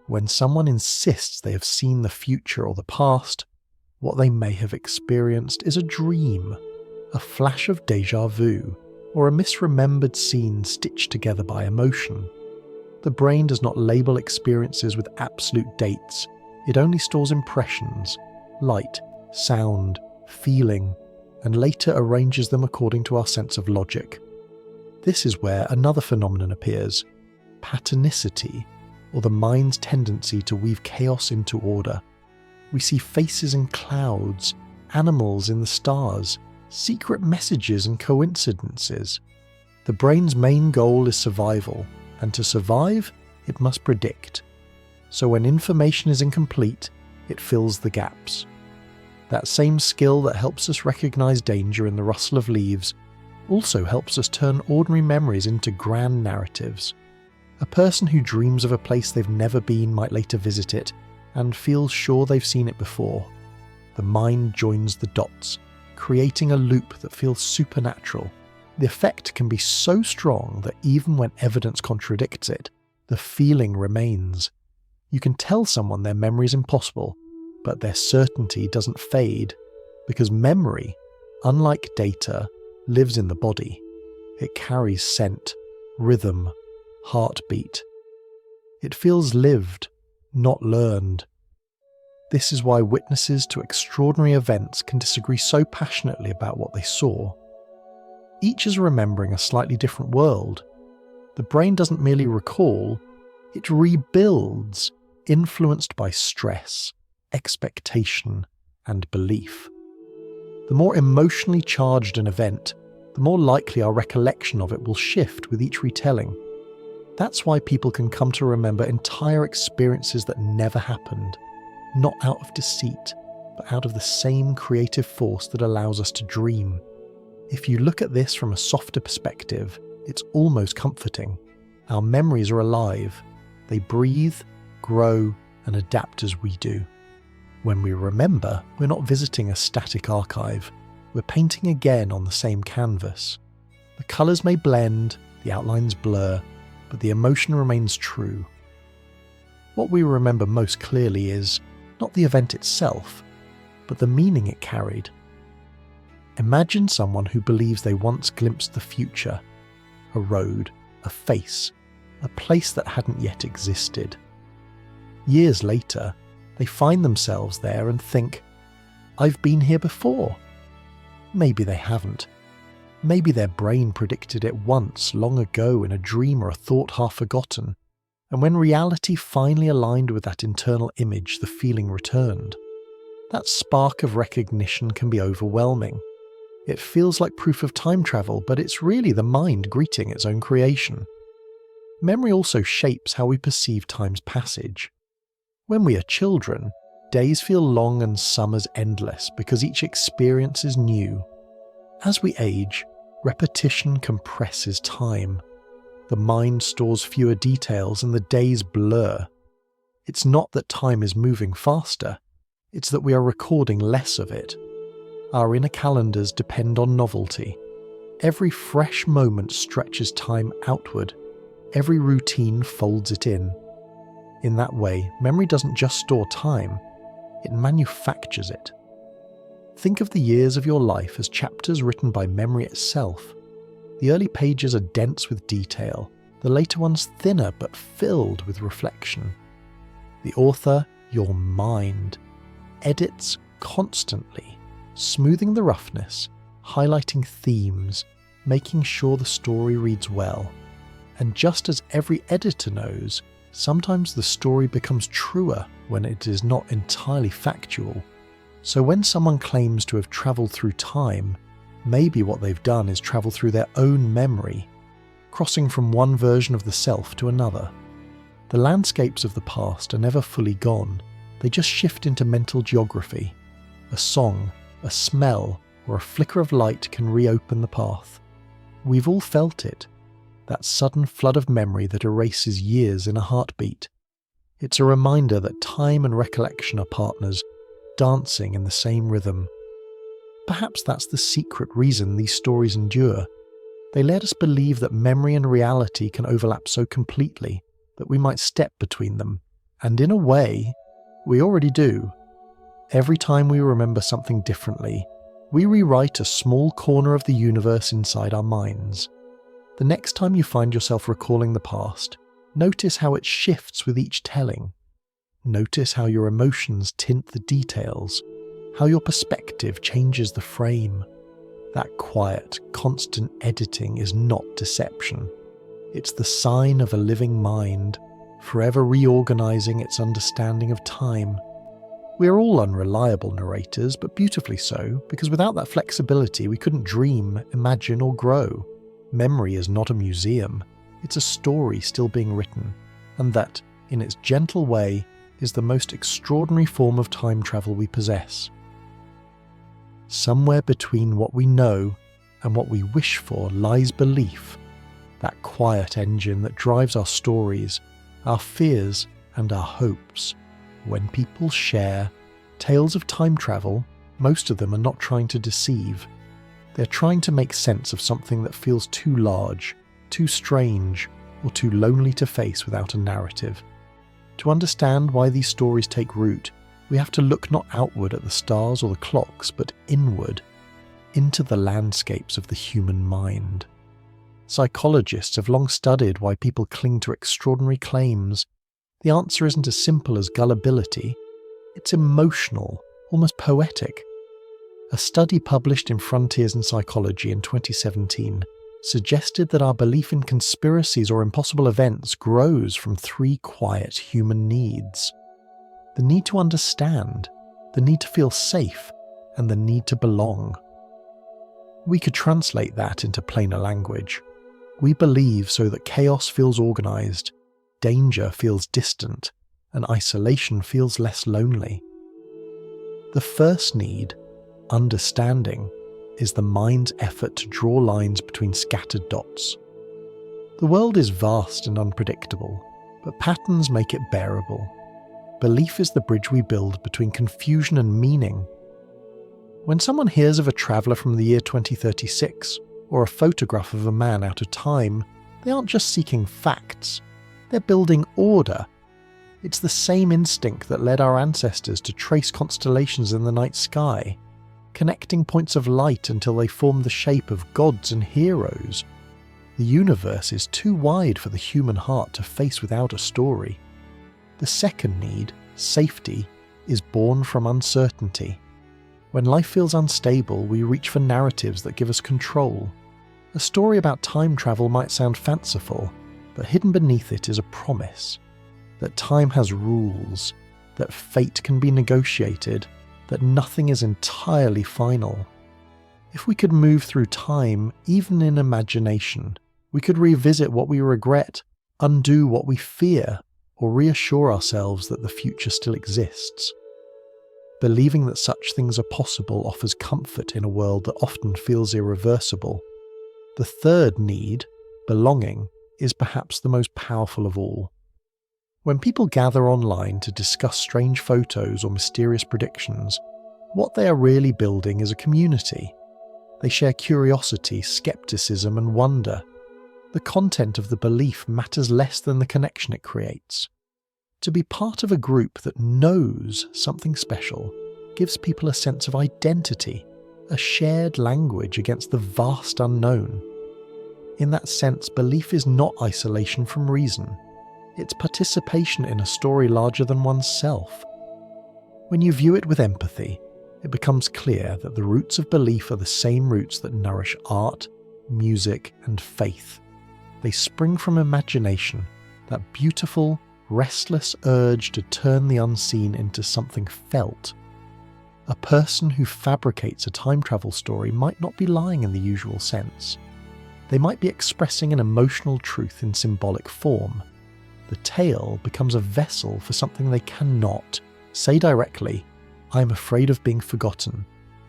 When someone insists they have seen the future or the past, what they may have experienced is a dream, a flash of déjà vu, or a misremembered scene stitched together by emotion. The brain does not label experiences with absolute dates, it only stores impressions, light, sound, feeling, and later arranges them according to our sense of logic. This is where another phenomenon appears, patternicity, or the mind's tendency to weave chaos into order. We see faces in clouds, animals in the stars, secret messages and coincidences. The brain's main goal is survival, and to survive, it must predict. So when information is incomplete, it fills the gaps. That same skill that helps us recognize danger in the rustle of leaves also helps us turn ordinary memories into grand narratives. A person who dreams of a place they've never been might later visit it and feels sure they've seen it before. The mind joins the dots, creating a loop that feels supernatural. The effect can be so strong that even when evidence contradicts it, the feeling remains. You can tell someone their memory is impossible, but their certainty doesn't fade, because memory, unlike data, lives in the body. It carries scent, rhythm, heartbeat. It feels lived, not learned. This is why witnesses to extraordinary events can disagree so passionately about what they saw. Each is remembering a slightly different world. The brain doesn't merely recall, it rebuilds, influenced by stress, expectation, and belief. The more emotionally charged an event, the more likely our recollection of it will shift with each retelling. That's why people can come to remember entire experiences that never happened, not out of deceit, but out of the same creative force that allows us to dream. If you look at this from a softer perspective, it's almost comforting. Our memories are alive. They breathe, grow, and adapt as we do. When we remember, we're not visiting a static archive. We're painting again on the same canvas. The colours may blend, the outlines blur, but the emotion remains true. What we remember most clearly is not the event itself, but the meaning it carried. Imagine someone who believes they once glimpsed the future, a road, a face, a place that hadn't yet existed. Years later, they find themselves there and think, I've been here before. Maybe they haven't. Maybe their brain predicted it once, long ago, in a dream or a thought half forgotten, and when reality finally aligned with that internal image, the feeling returned. That spark of recognition can be overwhelming. It feels like proof of time travel, but it's really the mind greeting its own creation. Memory also shapes how we perceive time's passage. When we are children, days feel long and summers endless because each experience is new. As we age, repetition compresses time. The mind stores fewer details and the days blur. It's not that time is moving faster, it's that we are recording less of it. Our inner calendars depend on novelty. Every fresh moment stretches time outward. Every routine folds it in. In that way, memory doesn't just store time, it manufactures it. Think of the years of your life as chapters written by memory itself. The early pages are dense with detail, the later ones thinner but filled with reflection. The author, your mind, edits constantly, smoothing the roughness, highlighting themes, making sure the story reads well. And just as every editor knows, sometimes the story becomes truer when it is not entirely factual. So when someone claims to have travelled through time, maybe what they've done is travel through their own memory, crossing from one version of the self to another. The landscapes of the past are never fully gone, they just shift into mental geography. A song, a smell, or a flicker of light can reopen the path. We've all felt it, that sudden flood of memory that erases years in a heartbeat. It's a reminder that time and recollection are partners, dancing in the same rhythm. Perhaps that's the secret reason these stories endure. They let us believe that memory and reality can overlap so completely that we might step between them. And in a way, we already do. Every time we remember something differently, we rewrite a small corner of the universe inside our minds. The next time you find yourself recalling the past, notice how it shifts with each telling. Notice how your emotions tint the details, how your perspective changes the frame. That quiet, constant editing is not deception. It's the sign of a living mind, forever reorganizing its understanding of time. We are all unreliable narrators, but beautifully so, because without that flexibility we couldn't dream, imagine, or grow. Memory is not a museum, it's a story still being written, and that, in its gentle way, is the most extraordinary form of time travel we possess. Somewhere between what we know and what we wish for lies belief, that quiet engine that drives our stories, our fears, and our hopes. When people share tales of time travel, most of them are not trying to deceive. They're trying to make sense of something that feels too large, too strange, or too lonely to face without a narrative. To understand why these stories take root, we have to look not outward at the stars or the clocks, but inward, into the landscapes of the human mind. Psychologists have long studied why people cling to extraordinary claims. The answer isn't as simple as gullibility. It's emotional, almost poetic. A study published in Frontiers in Psychology in 2017 suggested that our belief in conspiracies or impossible events grows from three quiet human needs. The need to understand, the need to feel safe, and the need to belong. We could translate that into plainer language. We believe so that chaos feels organized, danger feels distant, and isolation feels less lonely. The first need, understanding, is the mind's effort to draw lines between scattered dots. The world is vast and unpredictable, but patterns make it bearable. Belief is the bridge we build between confusion and meaning. When someone hears of a traveller from the year 2036, or a photograph of a man out of time, they aren't just seeking facts, they're building order. It's the same instinct that led our ancestors to trace constellations in the night sky, connecting points of light until they formed the shape of gods and heroes. The universe is too wide for the human heart to face without a story. The second need, safety, is born from uncertainty. When life feels unstable, we reach for narratives that give us control. A story about time travel might sound fanciful, but hidden beneath it is a promise that time has rules, that fate can be negotiated, that nothing is entirely final. If we could move through time, even in imagination, we could revisit what we regret, undo what we fear, or reassure ourselves that the future still exists. Believing that such things are possible offers comfort in a world that often feels irreversible. The third need, belonging, is perhaps the most powerful of all. When people gather online to discuss strange photos or mysterious predictions, what they are really building is a community. They share curiosity, skepticism, and wonder. The content of the belief matters less than the connection it creates. To be part of a group that knows something special gives people a sense of identity, a shared language against the vast unknown. In that sense, belief is not isolation from reason. It's participation in a story larger than oneself. When you view it with empathy, it becomes clear that the roots of belief are the same roots that nourish art, music, and faith. They spring from imagination, that beautiful, restless urge to turn the unseen into something felt. A person who fabricates a time travel story might not be lying in the usual sense. They might be expressing an emotional truth in symbolic form. The tale becomes a vessel for something they cannot say directly, I'm afraid of being forgotten.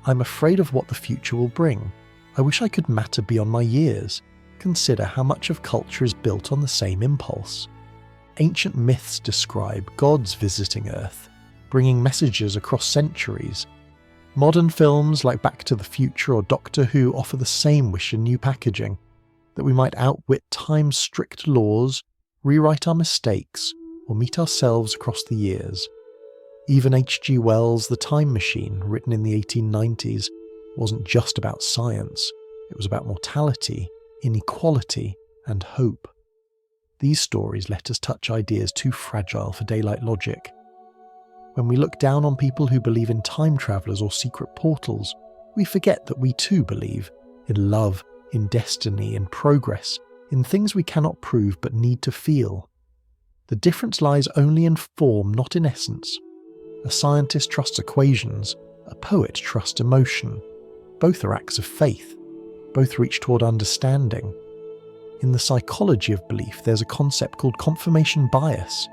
I'm afraid of what the future will bring. I wish I could matter beyond my years. Consider how much of culture is built on the same impulse. Ancient myths describe gods visiting Earth, bringing messages across centuries. Modern films like Back to the Future or Doctor Who offer the same wish in new packaging, that we might outwit time's strict laws, rewrite our mistakes, or meet ourselves across the years. Even H.G. Wells' The Time Machine, written in the 1890s, wasn't just about science. It was about mortality, inequality, and hope. These stories let us touch ideas too fragile for daylight logic. When we look down on people who believe in time travelers or secret portals, we forget that we too believe in love, in destiny, in progress, in things we cannot prove but need to feel. The difference lies only in form, not in essence. A scientist trusts equations, a poet trusts emotion. Both are acts of faith. Both reach toward understanding. In the psychology of belief, there's a concept called confirmation bias,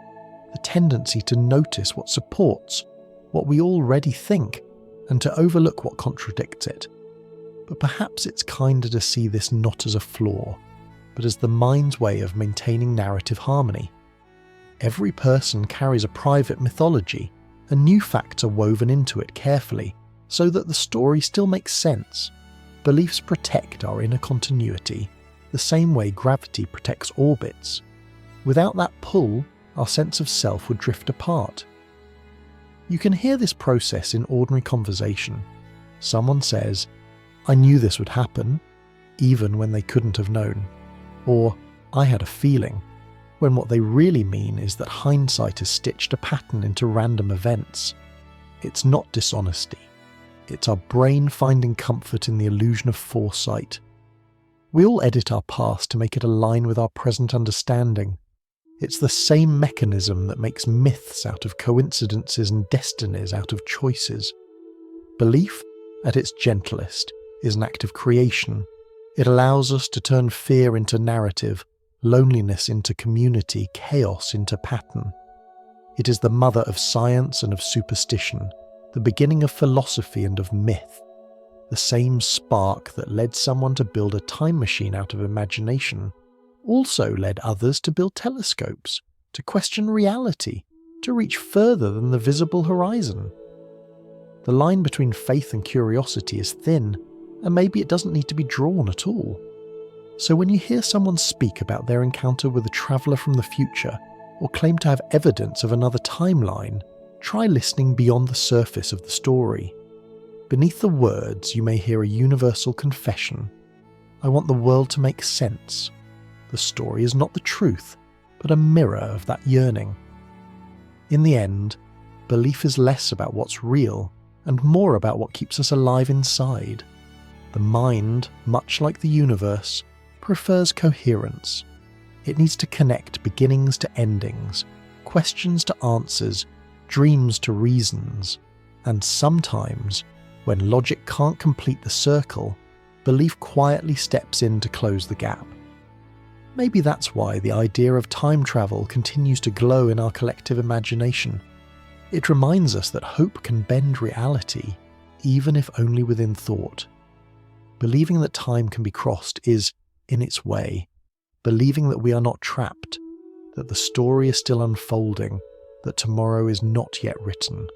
the tendency to notice what supports what we already think and to overlook what contradicts it. But perhaps it's kinder to see this not as a flaw, but as the mind's way of maintaining narrative harmony. Every person carries a private mythology, and new facts are woven into it carefully, so that the story still makes sense. Beliefs protect our inner continuity, the same way gravity protects orbits. Without that pull, our sense of self would drift apart. You can hear this process in ordinary conversation. Someone says, "I knew this would happen," even when they couldn't have known. Or, "I had a feeling," when what they really mean is that hindsight has stitched a pattern into random events. It's not dishonesty. It's our brain finding comfort in the illusion of foresight. We all edit our past to make it align with our present understanding. It's the same mechanism that makes myths out of coincidences and destinies out of choices. Belief, at its gentlest, is an act of creation. It allows us to turn fear into narrative, loneliness into community, chaos into pattern. It is the mother of science and of superstition, the beginning of philosophy and of myth. The same spark that led someone to build a time machine out of imagination also led others to build telescopes, to question reality, to reach further than the visible horizon. The line between faith and curiosity is thin, and maybe it doesn't need to be drawn at all. So when you hear someone speak about their encounter with a traveller from the future, or claim to have evidence of another timeline, try listening beyond the surface of the story. Beneath the words, you may hear a universal confession. I want the world to make sense. The story is not the truth, but a mirror of that yearning. In the end, belief is less about what's real and more about what keeps us alive inside. The mind, much like the universe, prefers coherence. It needs to connect beginnings to endings, questions to answers, dreams to reasons, and sometimes, when logic can't complete the circle, belief quietly steps in to close the gap. Maybe that's why the idea of time travel continues to glow in our collective imagination. It reminds us that hope can bend reality, even if only within thought. Believing that time can be crossed is, in its way, believing that we are not trapped, that the story is still unfolding, that tomorrow is not yet written.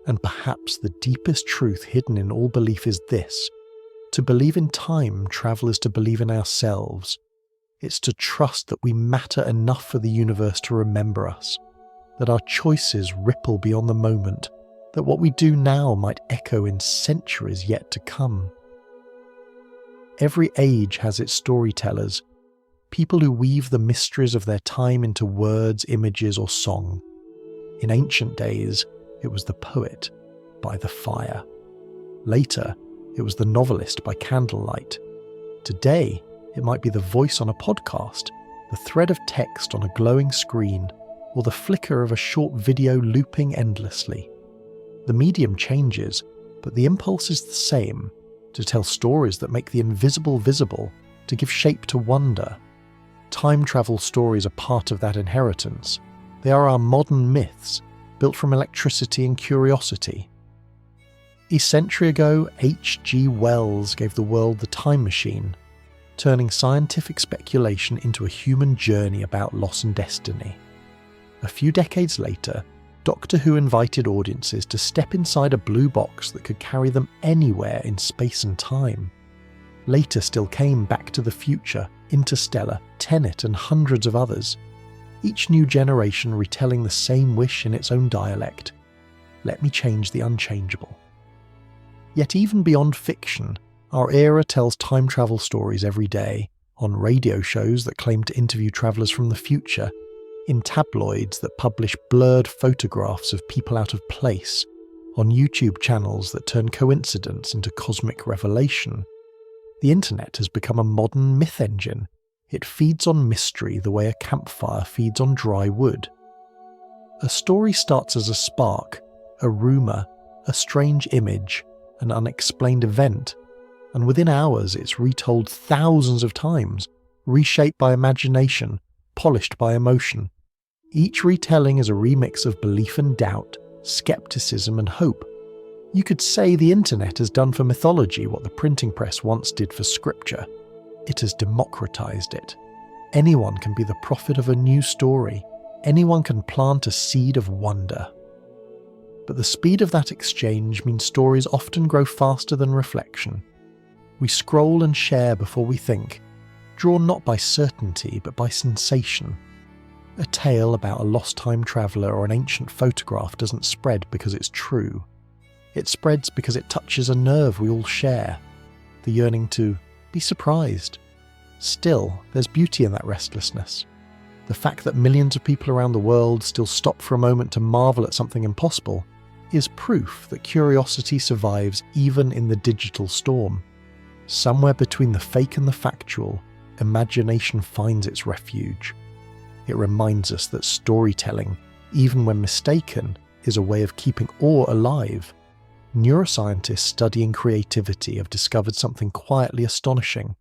And perhaps the deepest truth hidden in all belief is this: to believe in time travel is to believe in ourselves. It's to trust that we matter enough for the universe to remember us, that our choices ripple beyond the moment, that what we do now might echo in centuries yet to come. Every age has its storytellers, people who weave the mysteries of their time into words, images, or song. In ancient days, it was the poet by the fire. Later, it was the novelist by candlelight. Today, it might be the voice on a podcast, the thread of text on a glowing screen, or the flicker of a short video looping endlessly. The medium changes, but the impulse is the same: to tell stories that make the invisible visible, to give shape to wonder. Time travel stories are part of that inheritance. They are our modern myths, built from electricity and curiosity. A century ago, H.G. Wells gave the world the time machine, turning scientific speculation into a human journey about loss and destiny. A few decades later, Doctor Who invited audiences to step inside a blue box that could carry them anywhere in space and time. Later still came Back to the Future, Interstellar, Tenet and hundreds of others, each new generation retelling the same wish in its own dialect. Let me change the unchangeable. Yet even beyond fiction, our era tells time travel stories every day, on radio shows that claim to interview travellers from the future, in tabloids that publish blurred photographs of people out of place, on YouTube channels that turn coincidence into cosmic revelation. The internet has become a modern myth engine. It feeds on mystery the way a campfire feeds on dry wood. A story starts as a spark, a rumour, a strange image, an unexplained event, and within hours it's retold thousands of times, reshaped by imagination, polished by emotion. Each retelling is a remix of belief and doubt, skepticism and hope. You could say the internet has done for mythology what the printing press once did for scripture. It has democratized it. Anyone can be the prophet of a new story. Anyone can plant a seed of wonder. But the speed of that exchange means stories often grow faster than reflection. We scroll and share before we think, drawn not by certainty but by sensation. A tale about a lost time traveller or an ancient photograph doesn't spread because it's true. It spreads because it touches a nerve we all share, the yearning to be surprised. Still, there's beauty in that restlessness. The fact that millions of people around the world still stop for a moment to marvel at something impossible is proof that curiosity survives even in the digital storm. Somewhere between the fake and the factual, imagination finds its refuge. It reminds us that storytelling, even when mistaken, is a way of keeping awe alive. Neuroscientists studying creativity have discovered something quietly astonishing.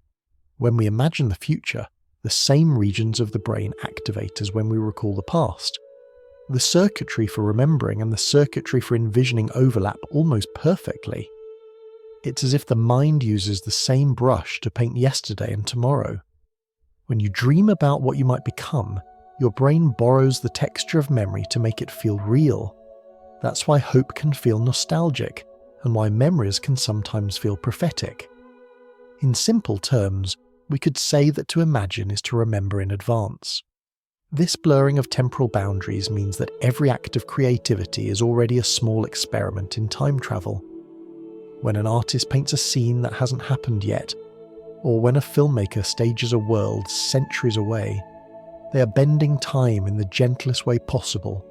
When we imagine the future, the same regions of the brain activate as when we recall the past. The circuitry for remembering and the circuitry for envisioning overlap almost perfectly. It's as if the mind uses the same brush to paint yesterday and tomorrow. When you dream about what you might become, your brain borrows the texture of memory to make it feel real. That's why hope can feel nostalgic, and why memories can sometimes feel prophetic. In simple terms, we could say that to imagine is to remember in advance. This blurring of temporal boundaries means that every act of creativity is already a small experiment in time travel. When an artist paints a scene that hasn't happened yet, or when a filmmaker stages a world centuries away, they are bending time in the gentlest way possible,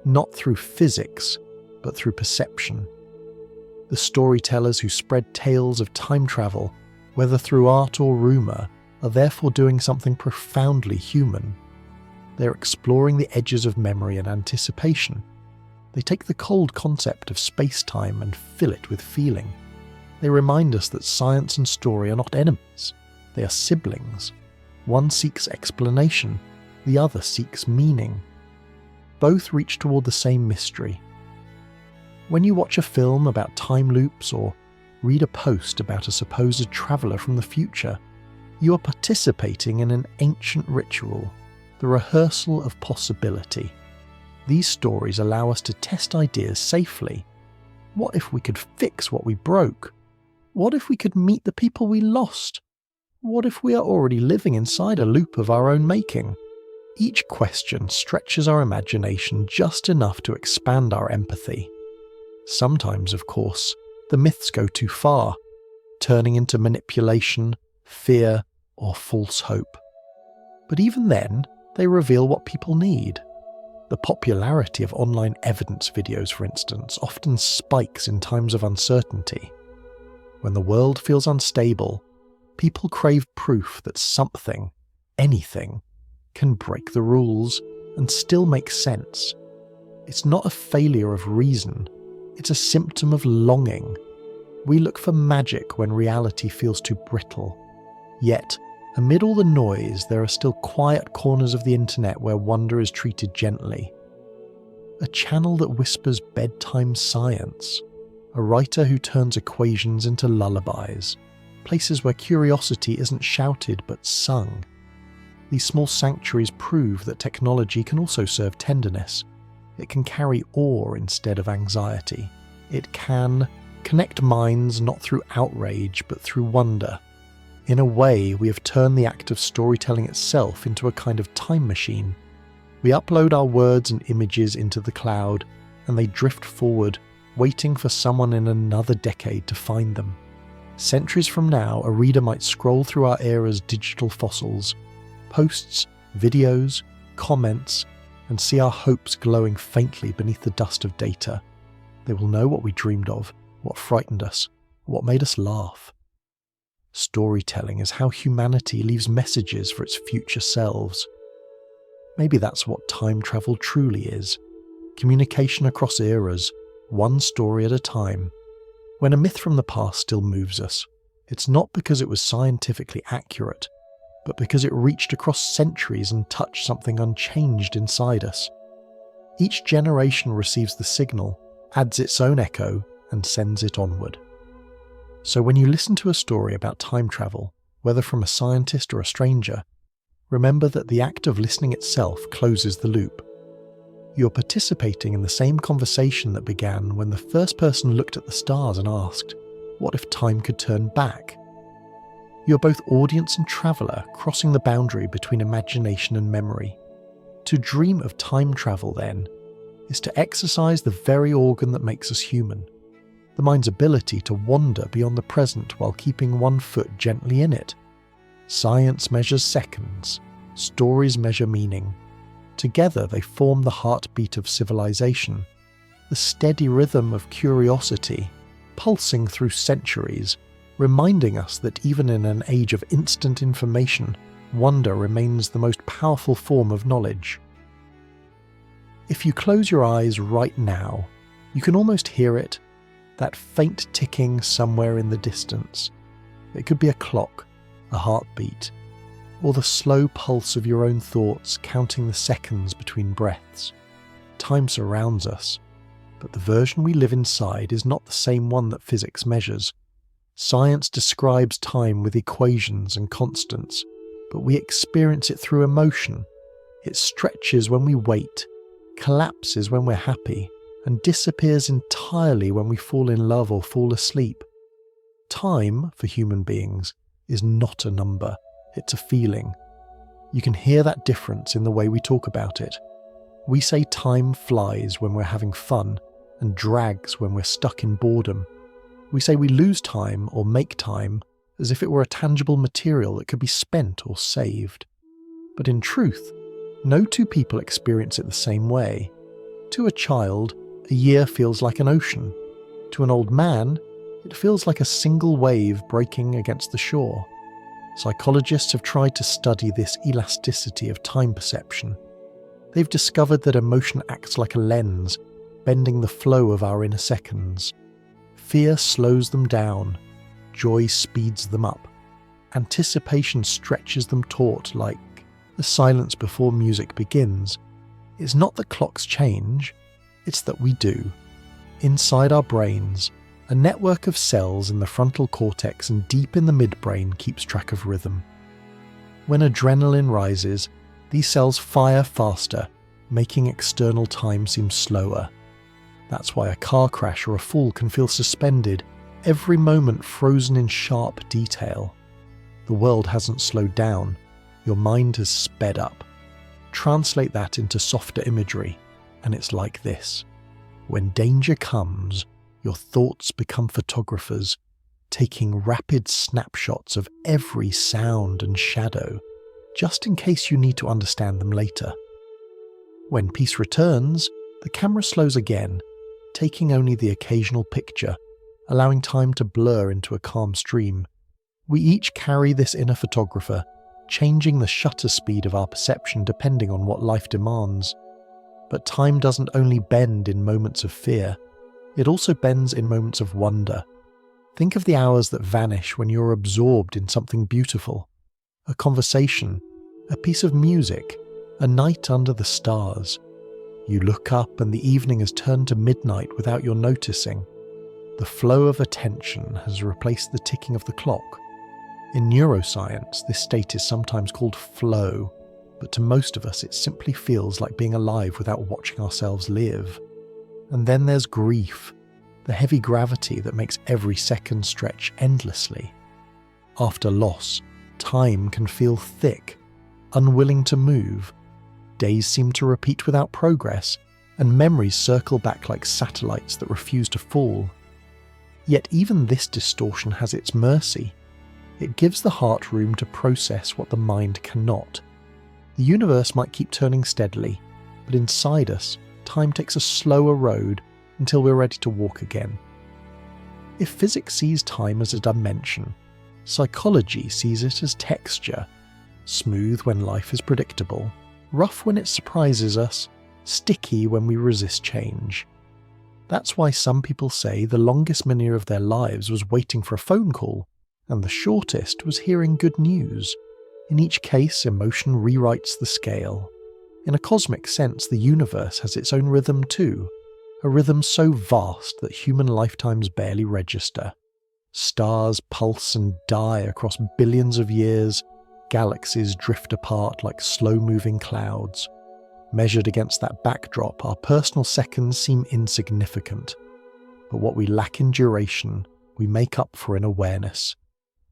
not through physics, but through perception. The storytellers who spread tales of time travel, whether through art or rumour, are therefore doing something profoundly human. They're exploring the edges of memory and anticipation. They take the cold concept of space-time and fill it with feeling. They remind us that science and story are not enemies, they are siblings. One seeks explanation, the other seeks meaning. Both reach toward the same mystery. When you watch a film about time loops or read a post about a supposed traveller from the future, you are participating in an ancient ritual, the rehearsal of possibility. These stories allow us to test ideas safely. What if we could fix what we broke? What if we could meet the people we lost? What if we are already living inside a loop of our own making? Each question stretches our imagination just enough to expand our empathy. Sometimes, of course, the myths go too far, turning into manipulation, fear, or false hope. But even then, they reveal what people need. The popularity of online evidence videos, for instance, often spikes in times of uncertainty. When the world feels unstable, people crave proof that something, anything, can break the rules and still make sense. It's not a failure of reason, it's a symptom of longing. We look for magic when reality feels too brittle. Yet, amid all the noise, there are still quiet corners of the internet where wonder is treated gently. A channel that whispers bedtime science, a writer who turns equations into lullabies, places where curiosity isn't shouted but sung. These small sanctuaries prove that technology can also serve tenderness. It can carry awe instead of anxiety. It can connect minds not through outrage but through wonder. In a way, we have turned the act of storytelling itself into a kind of time machine. We upload our words and images into the cloud, and they drift forward, waiting for someone in another decade to find them. Centuries from now, a reader might scroll through our era's digital fossils, posts, videos, comments, and see our hopes glowing faintly beneath the dust of data. They will know what we dreamed of, what frightened us, what made us laugh. Storytelling is how humanity leaves messages for its future selves. Maybe that's what time travel truly is. Communication across eras, one story at a time. When a myth from the past still moves us, it's not because it was scientifically accurate, but because it reached across centuries and touched something unchanged inside us. Each generation receives the signal, adds its own echo, and sends it onward. So when you listen to a story about time travel, whether from a scientist or a stranger, remember that the act of listening itself closes the loop. You're participating in the same conversation that began when the first person looked at the stars and asked, "What if time could turn back?" You're both audience and traveller, crossing the boundary between imagination and memory. To dream of time travel, then, is to exercise the very organ that makes us human, the mind's ability to wander beyond the present while keeping one foot gently in it. Science measures seconds, stories measure meaning. Together they form the heartbeat of civilization, the steady rhythm of curiosity, pulsing through centuries, reminding us that even in an age of instant information, wonder remains the most powerful form of knowledge. If you close your eyes right now, you can almost hear it, that faint ticking somewhere in the distance. It could be a clock, a heartbeat, or the slow pulse of your own thoughts counting the seconds between breaths. Time surrounds us, but the version we live inside is not the same one that physics measures. Science describes time with equations and constants, but we experience it through emotion. It stretches when we wait, collapses when we're happy, and disappears entirely when we fall in love or fall asleep. Time, for human beings, is not a number, it's a feeling. You can hear that difference in the way we talk about it. We say time flies when we're having fun, and drags when we're stuck in boredom. We say we lose time or make time as if it were a tangible material that could be spent or saved. But in truth, no two people experience it the same way. To a child, a year feels like an ocean. To an old man, it feels like a single wave breaking against the shore. Psychologists have tried to study this elasticity of time perception. They've discovered that emotion acts like a lens, bending the flow of our inner seconds. Fear slows them down, joy speeds them up, anticipation stretches them taut like the silence before music begins. It's not that clocks change, it's that we do. Inside our brains, a network of cells in the frontal cortex and deep in the midbrain keeps track of rhythm. When adrenaline rises, these cells fire faster, making external time seem slower. That's why a car crash or a fall can feel suspended, every moment frozen in sharp detail. The world hasn't slowed down, your mind has sped up. Translate that into softer imagery, and it's like this. When danger comes, your thoughts become photographers, taking rapid snapshots of every sound and shadow, just in case you need to understand them later. When peace returns, the camera slows again, taking only the occasional picture, allowing time to blur into a calm stream. We each carry this inner photographer, changing the shutter speed of our perception depending on what life demands. But time doesn't only bend in moments of fear, it also bends in moments of wonder. Think of the hours that vanish when you're absorbed in something beautiful. A conversation, a piece of music, a night under the stars. You look up and the evening has turned to midnight without your noticing. The flow of attention has replaced the ticking of the clock. In neuroscience, this state is sometimes called flow, but to most of us it simply feels like being alive without watching ourselves live. And then there's grief, the heavy gravity that makes every second stretch endlessly. After loss, time can feel thick, unwilling to move. Days seem to repeat without progress, and memories circle back like satellites that refuse to fall. Yet even this distortion has its mercy. It gives the heart room to process what the mind cannot. The universe might keep turning steadily, but inside us, time takes a slower road until we're ready to walk again. If physics sees time as a dimension, psychology sees it as texture, smooth when life is predictable, rough when it surprises us, sticky when we resist change. That's why some people say the longest minute of their lives was waiting for a phone call, and the shortest was hearing good news. In each case, emotion rewrites the scale. In a cosmic sense, the universe has its own rhythm too, a rhythm so vast that human lifetimes barely register. Stars pulse and die across billions of years, galaxies drift apart like slow-moving clouds. Measured against that backdrop, our personal seconds seem insignificant. But what we lack in duration, we make up for in awareness.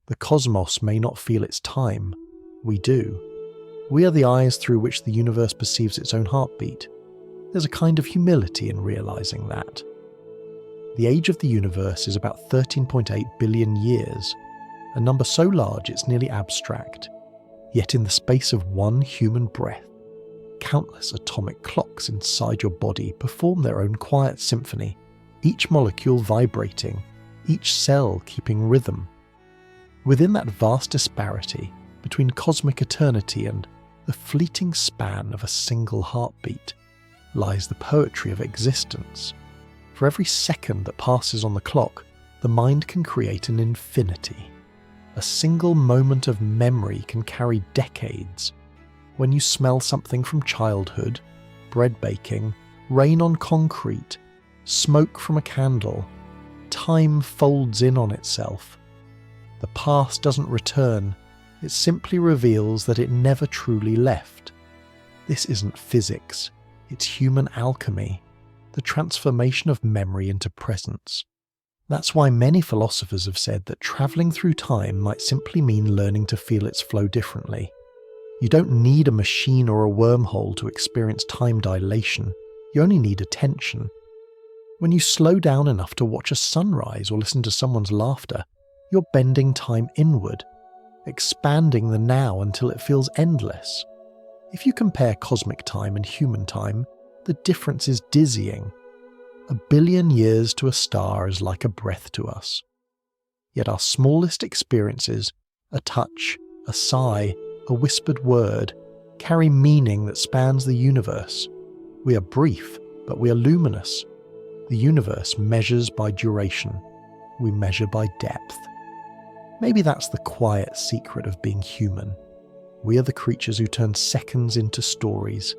The cosmos may not feel its time. We do. We are the eyes through which the universe perceives its own heartbeat. There's a kind of humility in realizing that. The age of the universe is about 13.8 billion years, a number so large it's nearly abstract. Yet in the space of one human breath, countless atomic clocks inside your body perform their own quiet symphony, each molecule vibrating, each cell keeping rhythm. Within that vast disparity between cosmic eternity and the fleeting span of a single heartbeat lies the poetry of existence. For every second that passes on the clock, the mind can create an infinity. A single moment of memory can carry decades. When you smell something from childhood, bread baking, rain on concrete, smoke from a candle, time folds in on itself. The past doesn't return, it simply reveals that it never truly left. This isn't physics, it's human alchemy, the transformation of memory into presence. That's why many philosophers have said that travelling through time might simply mean learning to feel its flow differently. You don't need a machine or a wormhole to experience time dilation, you only need attention. When you slow down enough to watch a sunrise or listen to someone's laughter, you're bending time inward, expanding the now until it feels endless. If you compare cosmic time and human time, the difference is dizzying. 1 billion years to a star is like a breath to us. Yet our smallest experiences, a touch, a sigh, a whispered word, carry meaning that spans the universe. We are brief, but we are luminous. The universe measures by duration. We measure by depth. Maybe that's the quiet secret of being human. We are the creatures who turn seconds into stories.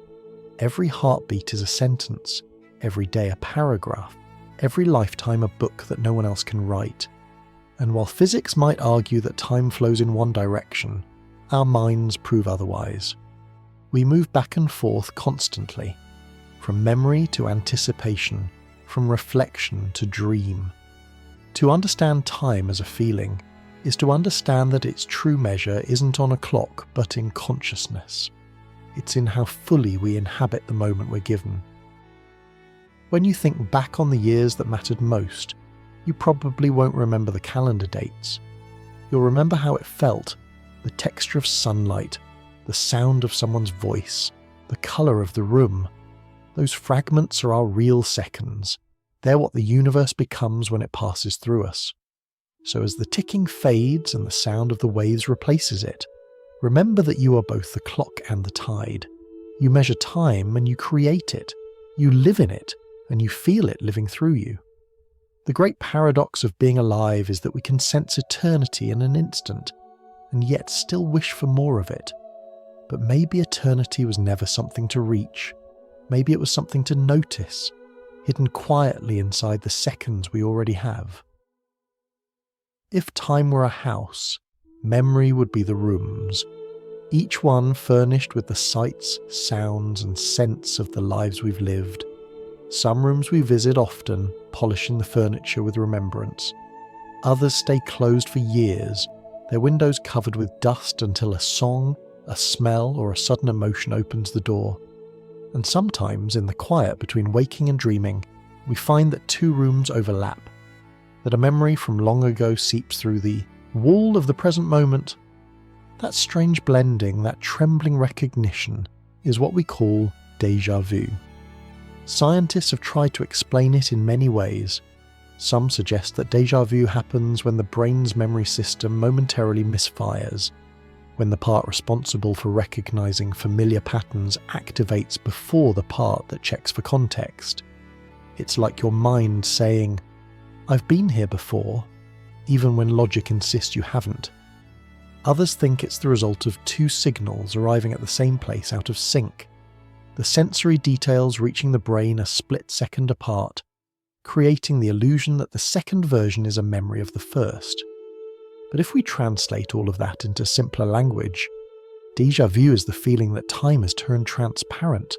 Every heartbeat is a sentence, every day a paragraph, every lifetime a book that no one else can write. And while physics might argue that time flows in one direction, our minds prove otherwise. We move back and forth constantly, from memory to anticipation, from reflection to dream. To understand time as a feeling is to understand that its true measure isn't on a clock but in consciousness. It's in how fully we inhabit the moment we're given. When you think back on the years that mattered most, you probably won't remember the calendar dates. You'll remember how it felt, the texture of sunlight, the sound of someone's voice, the colour of the room. Those fragments are our real seconds. They're what the universe becomes when it passes through us. So as the ticking fades and the sound of the waves replaces it, remember that you are both the clock and the tide. You measure time and you create it. You live in it and you feel it living through you. The great paradox of being alive is that we can sense eternity in an instant and yet still wish for more of it. But maybe eternity was never something to reach. Maybe it was something to notice. hidden quietly inside the seconds we already have. If time were a house, memory would be the rooms, each one furnished with the sights, sounds and scents of the lives we've lived. Some rooms we visit often, polishing the furniture with remembrance. Others stay closed for years, their windows covered with dust until a song, a smell or a sudden emotion opens the door. And sometimes, in the quiet between waking and dreaming, we find that two rooms overlap, that a memory from long ago seeps through the wall of the present moment. That strange blending, that trembling recognition, is what we call déjà vu. Scientists have tried to explain it in many ways. Some suggest that déjà vu happens when the brain's memory system momentarily misfires, when the part responsible for recognizing familiar patterns activates before the part that checks for context. It's like your mind saying, "I've been here before," even when logic insists you haven't. Others think it's the result of two signals arriving at the same place out of sync, the sensory details reaching the brain a split second apart, creating the illusion that the second version is a memory of the first. But if we translate all of that into simpler language, déjà vu is the feeling that time has turned transparent,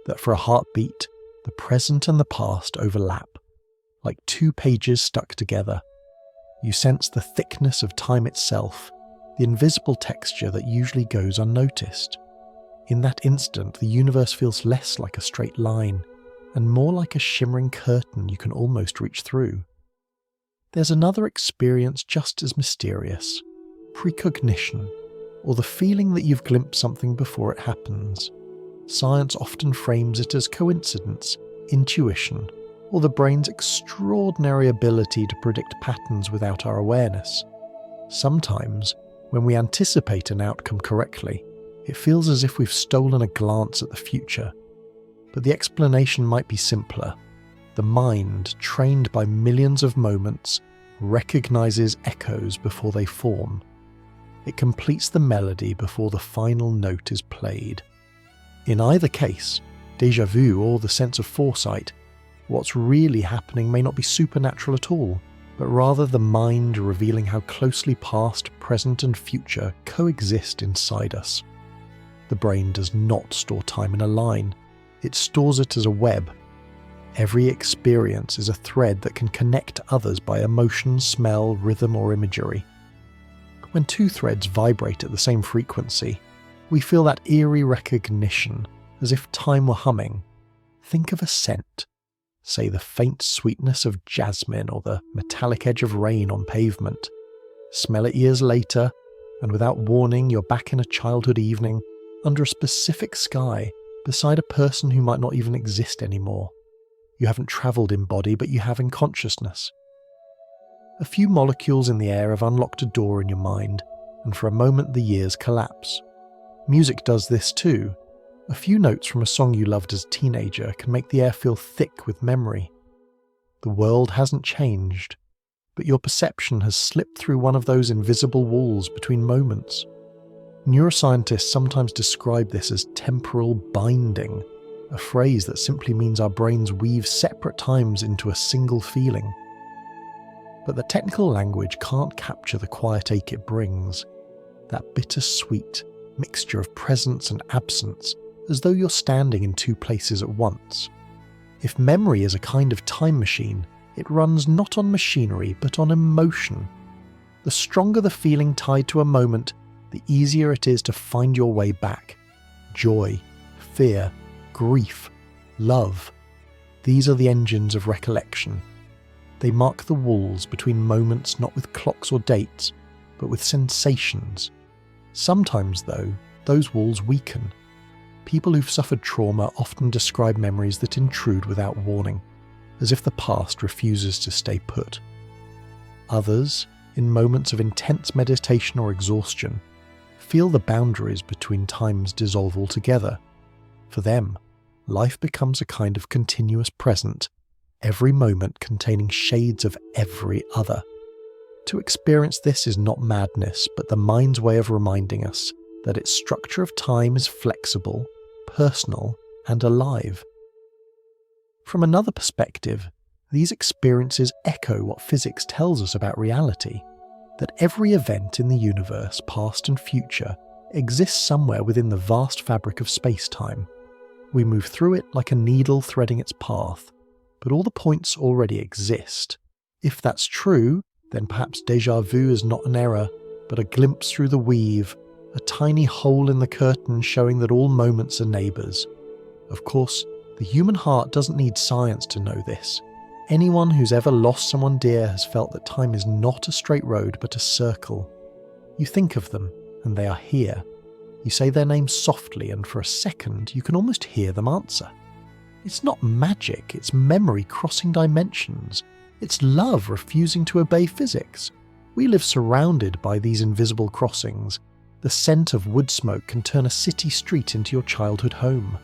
that for a heartbeat, the present and the past overlap, like two pages stuck together. You sense the thickness of time itself, the invisible texture that usually goes unnoticed. In that instant, the universe feels less like a straight line, and more like a shimmering curtain you can almost reach through. There's another experience just as mysterious, precognition, or the feeling that you've glimpsed something before it happens. Science often frames it as coincidence, intuition, or the brain's extraordinary ability to predict patterns without our awareness. Sometimes, when we anticipate an outcome correctly, it feels as if we've stolen a glance at the future. But the explanation might be simpler. The mind, trained by millions of moments, recognizes echoes before they form. It completes the melody before the final note is played. In either case, déjà vu or the sense of foresight, what's really happening may not be supernatural at all, but rather the mind revealing how closely past, present and future coexist inside us. The brain does not store time in a line. It stores it as a web. Every experience is a thread that can connect others by emotion, smell, rhythm or imagery. When two threads vibrate at the same frequency, we feel that eerie recognition, as if time were humming. Think of a scent, say the faint sweetness of jasmine or the metallic edge of rain on pavement. Smell it years later, and without warning you're back in a childhood evening, under a specific sky, beside a person who might not even exist anymore. You haven't travelled in body, but you have in consciousness. A few molecules in the air have unlocked a door in your mind, and for a moment the years collapse. Music does this too. A few notes from a song you loved as a teenager can make the air feel thick with memory. The world hasn't changed, but your perception has slipped through one of those invisible walls between moments. Neuroscientists sometimes describe this as temporal binding, a phrase that simply means our brains weave separate times into a single feeling. But the technical language can't capture the quiet ache it brings, that bittersweet mixture of presence and absence, as though you're standing in two places at once. If memory is a kind of time machine, it runs not on machinery but on emotion. The stronger the feeling tied to a moment, the easier it is to find your way back. Joy, fear, grief, love. These are the engines of recollection. They mark the walls between moments not with clocks or dates, but with sensations. Sometimes, though, those walls weaken. People who've suffered trauma often describe memories that intrude without warning, as if the past refuses to stay put. Others, in moments of intense meditation or exhaustion, feel the boundaries between times dissolve altogether. For them, life becomes a kind of continuous present, every moment containing shades of every other. To experience this is not madness, but the mind's way of reminding us that its structure of time is flexible, personal, and alive. From another perspective, these experiences echo what physics tells us about reality, that every event in the universe, past and future, exists somewhere within the vast fabric of space-time. We move through it like a needle threading its path, but all the points already exist. If that's true, then perhaps déjà vu is not an error, but a glimpse through the weave, a tiny hole in the curtain showing that all moments are neighbours. Of course, the human heart doesn't need science to know this. Anyone who's ever lost someone dear has felt that time is not a straight road but a circle. You think of them, and they are here. You say their names softly, and for a second you can almost hear them answer. It's not magic, it's memory crossing dimensions. It's love refusing to obey physics. We live surrounded by these invisible crossings. The scent of wood smoke can turn a city street into your childhood home.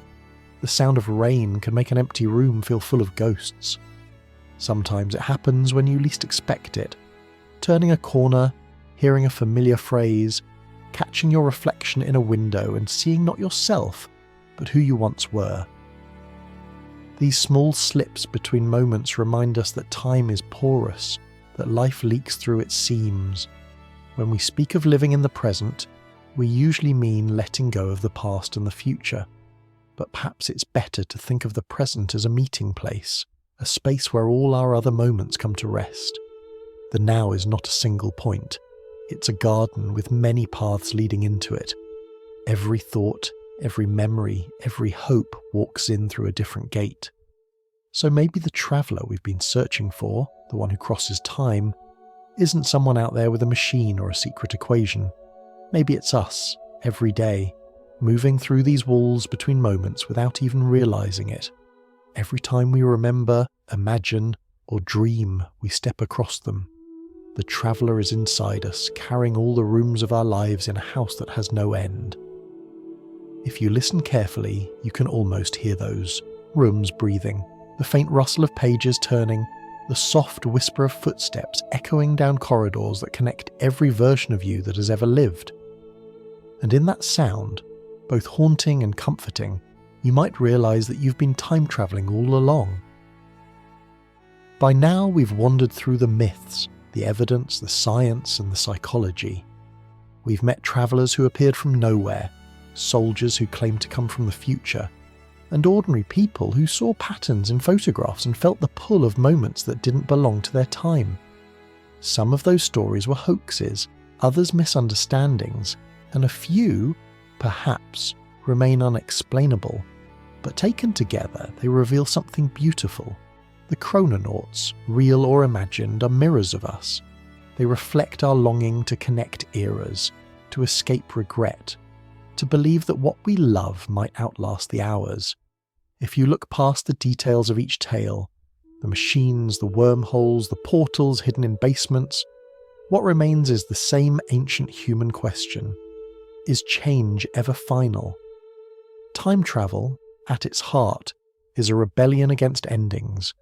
The sound of rain can make an empty room feel full of ghosts. Sometimes it happens when you least expect it. Turning a corner, hearing a familiar phrase, catching your reflection in a window and seeing not yourself, but who you once were. These small slips between moments remind us that time is porous, that life leaks through its seams. When we speak of living in the present, we usually mean letting go of the past and the future. But perhaps it's better to think of the present as a meeting place, a space where all our other moments come to rest. The now is not a single point. It's a garden with many paths leading into it. Every thought, every memory, every hope walks in through a different gate. So maybe the traveller we've been searching for, the one who crosses time, isn't someone out there with a machine or a secret equation. Maybe it's us, every day, moving through these walls between moments without even realising it. Every time we remember, imagine, or dream, we step across them. The traveller is inside us, carrying all the rooms of our lives in a house that has no end. If you listen carefully, you can almost hear those rooms breathing, the faint rustle of pages turning, the soft whisper of footsteps echoing down corridors that connect every version of you that has ever lived. And in that sound, both haunting and comforting, you might realise that you've been time travelling all along. By now we've wandered through the myths, the evidence, the science and the psychology. We've met travellers who appeared from nowhere, soldiers who claimed to come from the future, and ordinary people who saw patterns in photographs and felt the pull of moments that didn't belong to their time. Some of those stories were hoaxes, others misunderstandings, and a few, perhaps, remain unexplainable, but taken together they reveal something beautiful. The Chrononauts, real or imagined, are mirrors of us. They reflect our longing to connect eras, to escape regret, to believe that what we love might outlast the hours. If you look past the details of each tale, the machines, the wormholes, the portals hidden in basements, what remains is the same ancient human question. Is change ever final? Time travel, at its heart, is a rebellion against endings.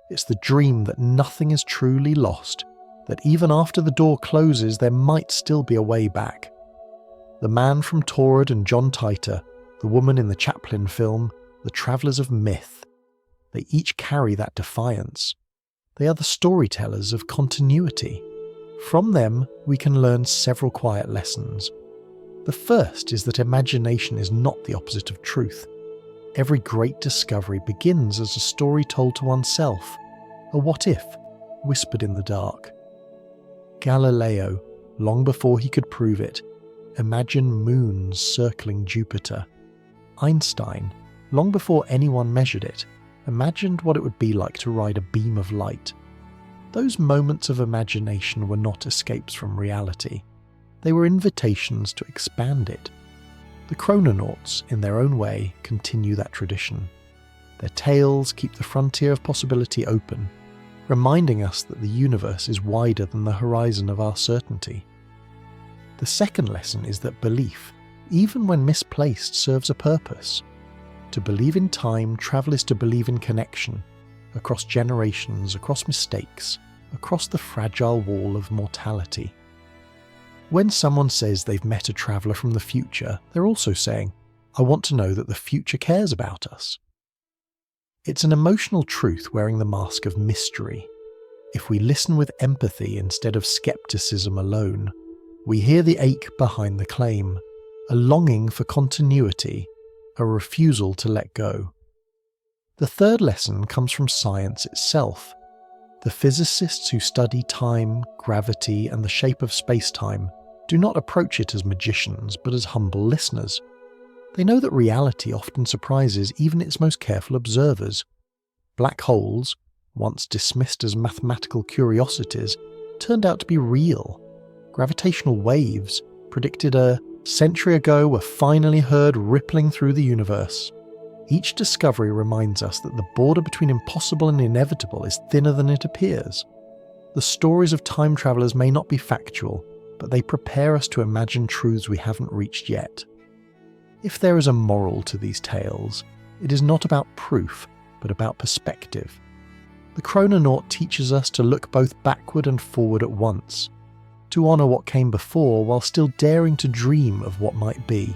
It's the dream that nothing is truly lost, that even after the door closes there might still be a way back. The man from Taured and John Titor, the woman in the Chaplin film, the travellers of myth. They each carry that defiance. They are the storytellers of continuity. From them we can learn several quiet lessons. The first is that imagination is not the opposite of truth. Every great discovery begins as a story told to oneself, a what-if, whispered in the dark. Galileo, long before he could prove it, imagined moons circling Jupiter. Einstein, long before anyone measured it, imagined what it would be like to ride a beam of light. Those moments of imagination were not escapes from reality. They were invitations to expand it. The Chrononauts, in their own way, continue that tradition. Their tales keep the frontier of possibility open, reminding us that the universe is wider than the horizon of our certainty. The second lesson is that belief, even when misplaced, serves a purpose. To believe in time, travel is to believe in connection, across generations, across mistakes, across the fragile wall of mortality. When someone says they've met a traveller from the future, they're also saying, I want to know that the future cares about us. It's an emotional truth wearing the mask of mystery. If we listen with empathy instead of skepticism alone, we hear the ache behind the claim, a longing for continuity, a refusal to let go. The third lesson comes from science itself. The physicists who study time, gravity, and the shape of space-time do not approach it as magicians, but as humble listeners. They know that reality often surprises even its most careful observers. Black holes, once dismissed as mathematical curiosities, turned out to be real. Gravitational waves, predicted a century ago, were finally heard rippling through the universe. Each discovery reminds us that the border between impossible and inevitable is thinner than it appears. The stories of time travelers may not be factual, but they prepare us to imagine truths we haven't reached yet. If there is a moral to these tales, it is not about proof, but about perspective. The Chrononaut teaches us to look both backward and forward at once, to honour what came before while still daring to dream of what might be.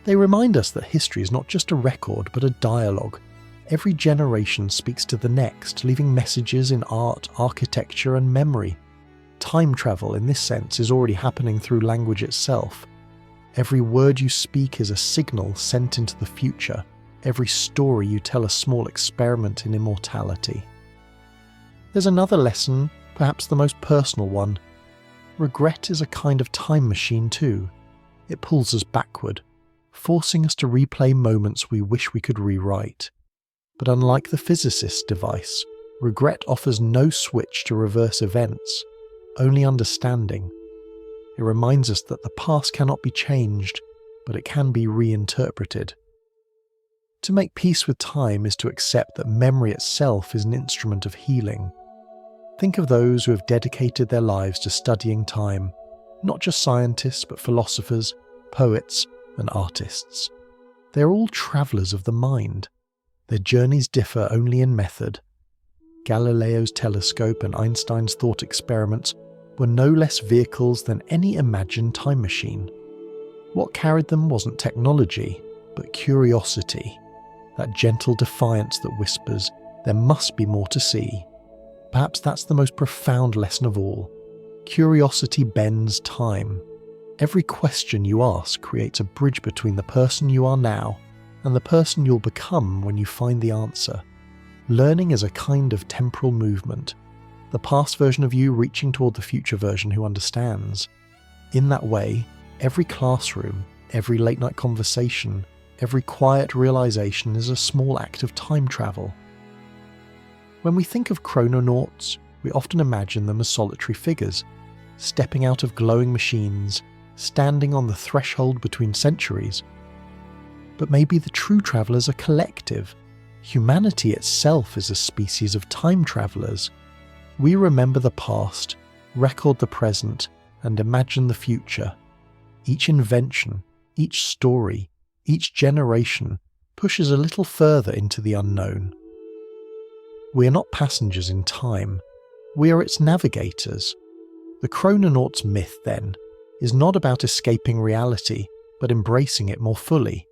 They remind us that history is not just a record, but a dialogue. Every generation speaks to the next, leaving messages in art, architecture, and memory. Time travel, in this sense, is already happening through language itself. Every word you speak is a signal sent into the future. Every story you tell a small experiment in immortality. There's another lesson, perhaps the most personal one. Regret is a kind of time machine too. It pulls us backward, forcing us to replay moments we wish we could rewrite. But unlike the physicist's device, regret offers no switch to reverse events, only understanding. It reminds us that the past cannot be changed, but it can be reinterpreted. To make peace with time is to accept that memory itself is an instrument of healing. Think of those who have dedicated their lives to studying time, not just scientists but philosophers, poets, and artists. They are all travellers of the mind. Their journeys differ only in method. Galileo's telescope and Einstein's thought experiments were no less vehicles than any imagined time machine. What carried them wasn't technology, but curiosity, that gentle defiance that whispers, there must be more to see. Perhaps that's the most profound lesson of all. Curiosity bends time. Every question you ask creates a bridge between the person you are now and the person you'll become when you find the answer. Learning is a kind of temporal movement, the past version of you reaching toward the future version who understands. In that way, every classroom, every late-night conversation, every quiet realization is a small act of time travel. When we think of chrononauts, we often imagine them as solitary figures, stepping out of glowing machines, standing on the threshold between centuries. But maybe the true travelers are collective. Humanity itself is a species of time travelers. We remember the past, record the present, and imagine the future. Each invention, each story, each generation pushes a little further into the unknown. We are not passengers in time, we are its navigators. The Chrononauts myth, then, is not about escaping reality, but embracing it more fully.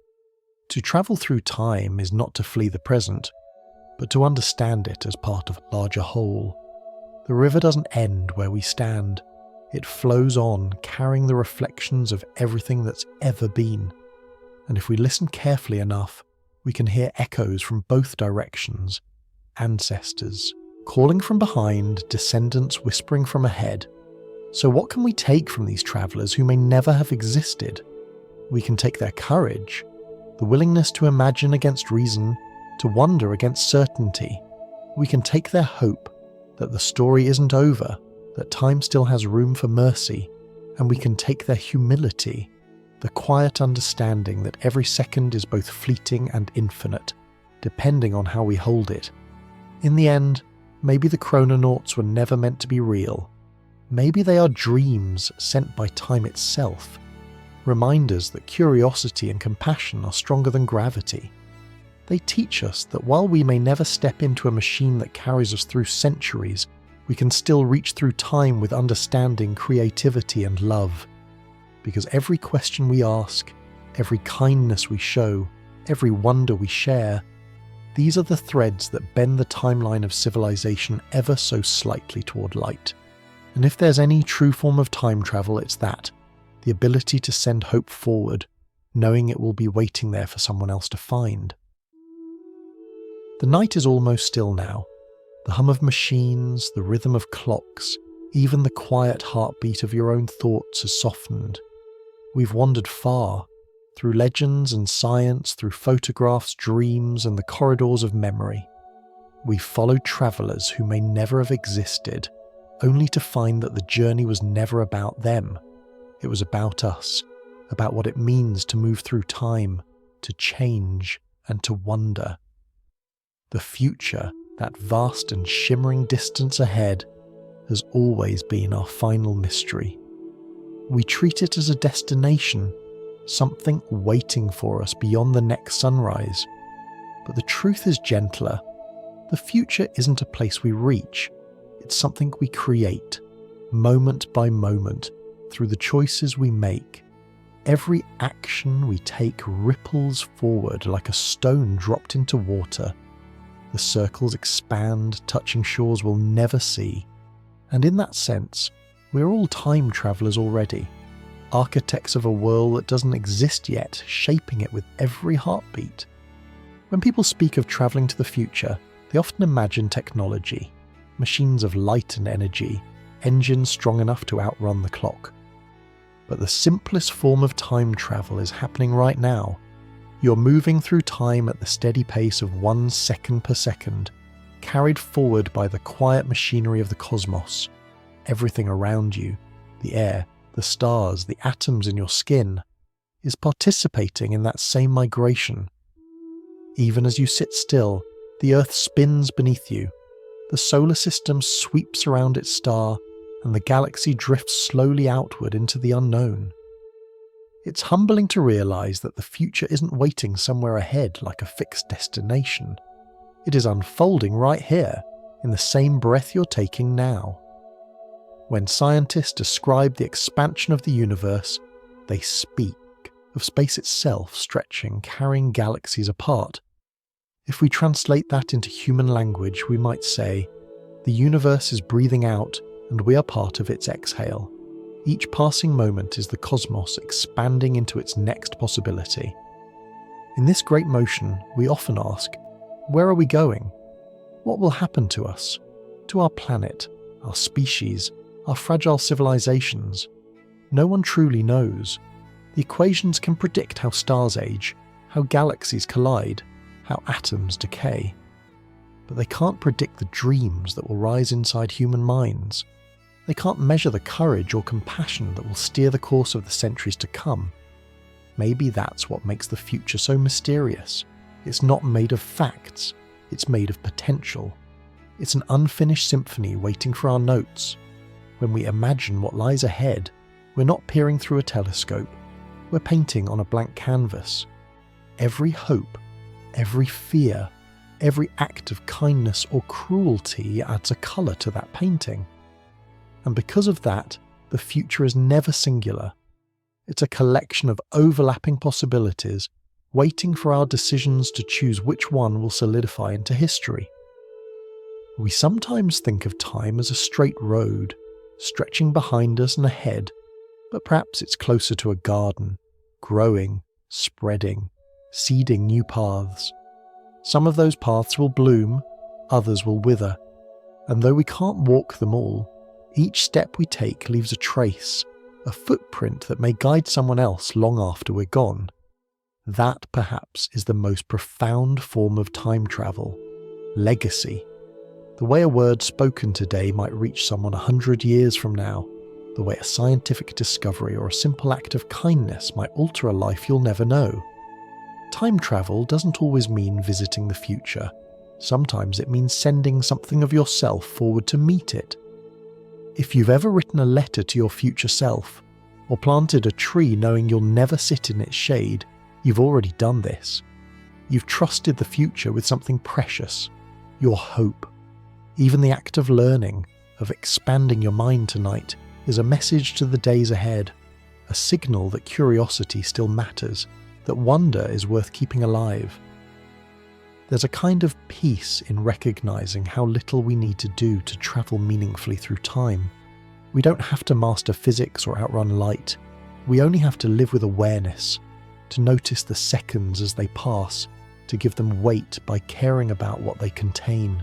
To travel through time is not to flee the present, but to understand it as part of a larger whole. The river doesn't end where we stand. It flows on, carrying the reflections of everything that's ever been. And if we listen carefully enough, we can hear echoes from both directions. Ancestors calling from behind, descendants whispering from ahead. So what can we take from these travellers who may never have existed? We can take their courage, the willingness to imagine against reason, to wonder against certainty. We can take their hope that the story isn't over, that time still has room for mercy, and we can take their humility, the quiet understanding that every second is both fleeting and infinite, depending on how we hold it. In the end, maybe the Chrononauts were never meant to be real. Maybe they are dreams sent by time itself, reminders that curiosity and compassion are stronger than gravity. They teach us that while we may never step into a machine that carries us through centuries, we can still reach through time with understanding, creativity, and love. Because every question we ask, every kindness we show, every wonder we share, These are the threads that bend the timeline of civilization ever so slightly toward light. And if there's any true form of time travel, it's that. The ability to send hope forward, knowing it will be waiting there for someone else to find. The night is almost still now. The hum of machines, the rhythm of clocks, even the quiet heartbeat of your own thoughts has softened. We've wandered far, through legends and science, through photographs, dreams, and the corridors of memory. We've followed travellers who may never have existed, only to find that the journey was never about them. It was about us, about what it means to move through time, to change, and to wonder. The future, that vast and shimmering distance ahead, has always been our final mystery. We treat it as a destination, something waiting for us beyond the next sunrise. But the truth is gentler. The future isn't a place we reach. It's something we create, moment by moment, through the choices we make. Every action we take ripples forward like a stone dropped into water. The circles expand, touching shores we'll never see. And in that sense, we're all time travellers already. Architects of a world that doesn't exist yet, shaping it with every heartbeat. When people speak of travelling to the future, they often imagine technology, machines of light and energy, engines strong enough to outrun the clock. But the simplest form of time travel is happening right now. You're moving through time at the steady pace of 1 second per second, carried forward by the quiet machinery of the cosmos. Everything around you, the air, the stars, the atoms in your skin, is participating in that same migration. Even as you sit still, the Earth spins beneath you. The solar system sweeps around its star, and the galaxy drifts slowly outward into the unknown. It's humbling to realize that the future isn't waiting somewhere ahead like a fixed destination. It is unfolding right here, in the same breath you're taking now. When scientists describe the expansion of the universe, they speak of space itself stretching, carrying galaxies apart. If we translate that into human language, we might say, the universe is breathing out and we are part of its exhale. Each passing moment is the cosmos expanding into its next possibility. In this great motion, we often ask, where are we going? What will happen to us? To our planet, our species, our fragile civilizations? No one truly knows. The equations can predict how stars age, how galaxies collide, how atoms decay. But they can't predict the dreams that will rise inside human minds. They can't measure the courage or compassion that will steer the course of the centuries to come. Maybe that's what makes the future so mysterious. It's not made of facts, it's made of potential. It's an unfinished symphony waiting for our notes. When we imagine what lies ahead, we're not peering through a telescope, we're painting on a blank canvas. Every hope, every fear, every act of kindness or cruelty adds a colour to that painting. And because of that, the future is never singular. It's a collection of overlapping possibilities, waiting for our decisions to choose which one will solidify into history. We sometimes think of time as a straight road, stretching behind us and ahead, but perhaps it's closer to a garden, growing, spreading, seeding new paths. Some of those paths will bloom, others will wither, and though we can't walk them all, each step we take leaves a trace, a footprint that may guide someone else long after we're gone. That, perhaps, is the most profound form of time travel, legacy. The way a word spoken today might reach someone 100 years from now, the way a scientific discovery or a simple act of kindness might alter a life you'll never know. Time travel doesn't always mean visiting the future. Sometimes it means sending something of yourself forward to meet it. If you've ever written a letter to your future self, or planted a tree knowing you'll never sit in its shade, you've already done this. You've trusted the future with something precious, your hope. Even the act of learning, of expanding your mind tonight, is a message to the days ahead, a signal that curiosity still matters, that wonder is worth keeping alive. There's a kind of peace in recognizing how little we need to do to travel meaningfully through time. We don't have to master physics or outrun light. We only have to live with awareness, to notice the seconds as they pass, to give them weight by caring about what they contain.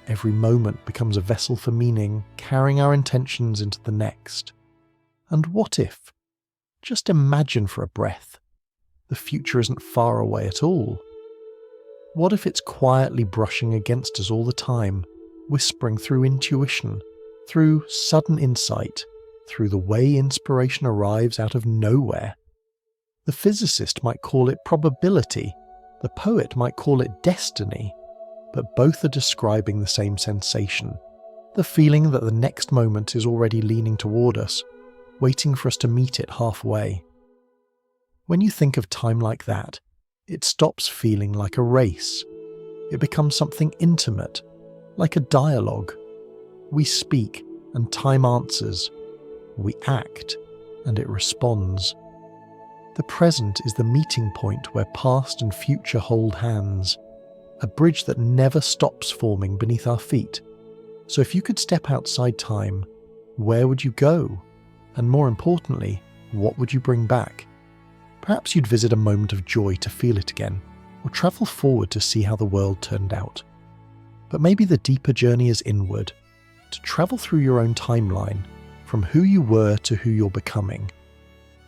Every moment becomes a vessel for meaning, carrying our intentions into the next. And what if? Just imagine for a breath. The future isn't far away at all. What if it's quietly brushing against us all the time, whispering through intuition, through sudden insight, through the way inspiration arrives out of nowhere? The physicist might call it probability, the poet might call it destiny, but both are describing the same sensation, the feeling that the next moment is already leaning toward us, waiting for us to meet it halfway. When you think of time like that, it stops feeling like a race. It becomes something intimate, like a dialogue. We speak and time answers. We act and it responds. The present is the meeting point where past and future hold hands, a bridge that never stops forming beneath our feet. So if you could step outside time, where would you go? And more importantly, what would you bring back? Perhaps you'd visit a moment of joy to feel it again, or travel forward to see how the world turned out. But maybe the deeper journey is inward, to travel through your own timeline, from who you were to who you're becoming.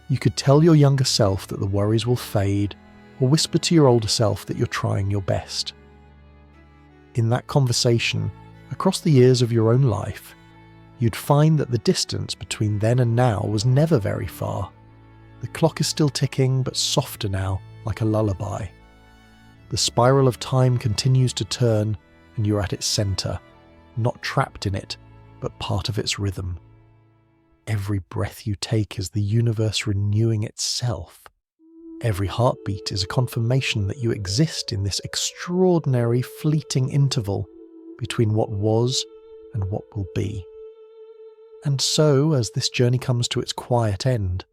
You could tell your younger self that the worries will fade, or whisper to your older self that you're trying your best. In that conversation, across the years of your own life, you'd find that the distance between then and now was never very far. The clock is still ticking, but softer now, like a lullaby. The spiral of time continues to turn, and you're at its centre, not trapped in it, but part of its rhythm. Every breath you take is the universe renewing itself. Every heartbeat is a confirmation that you exist in this extraordinary, fleeting interval between what was and what will be. And so, as this journey comes to its quiet end,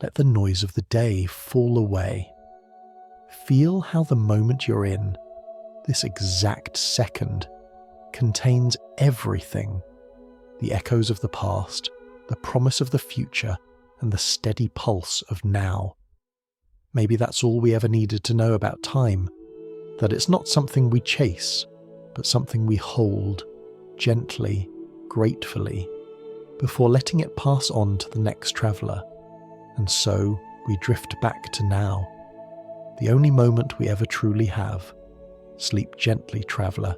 let the noise of the day fall away. Feel how the moment you're in, this exact second, contains everything. The echoes of the past, the promise of the future, and the steady pulse of now. Maybe that's all we ever needed to know about time, that it's not something we chase, but something we hold, gently, gratefully, before letting it pass on to the next traveller. And so we drift back to now, the only moment we ever truly have. Sleep gently, traveller.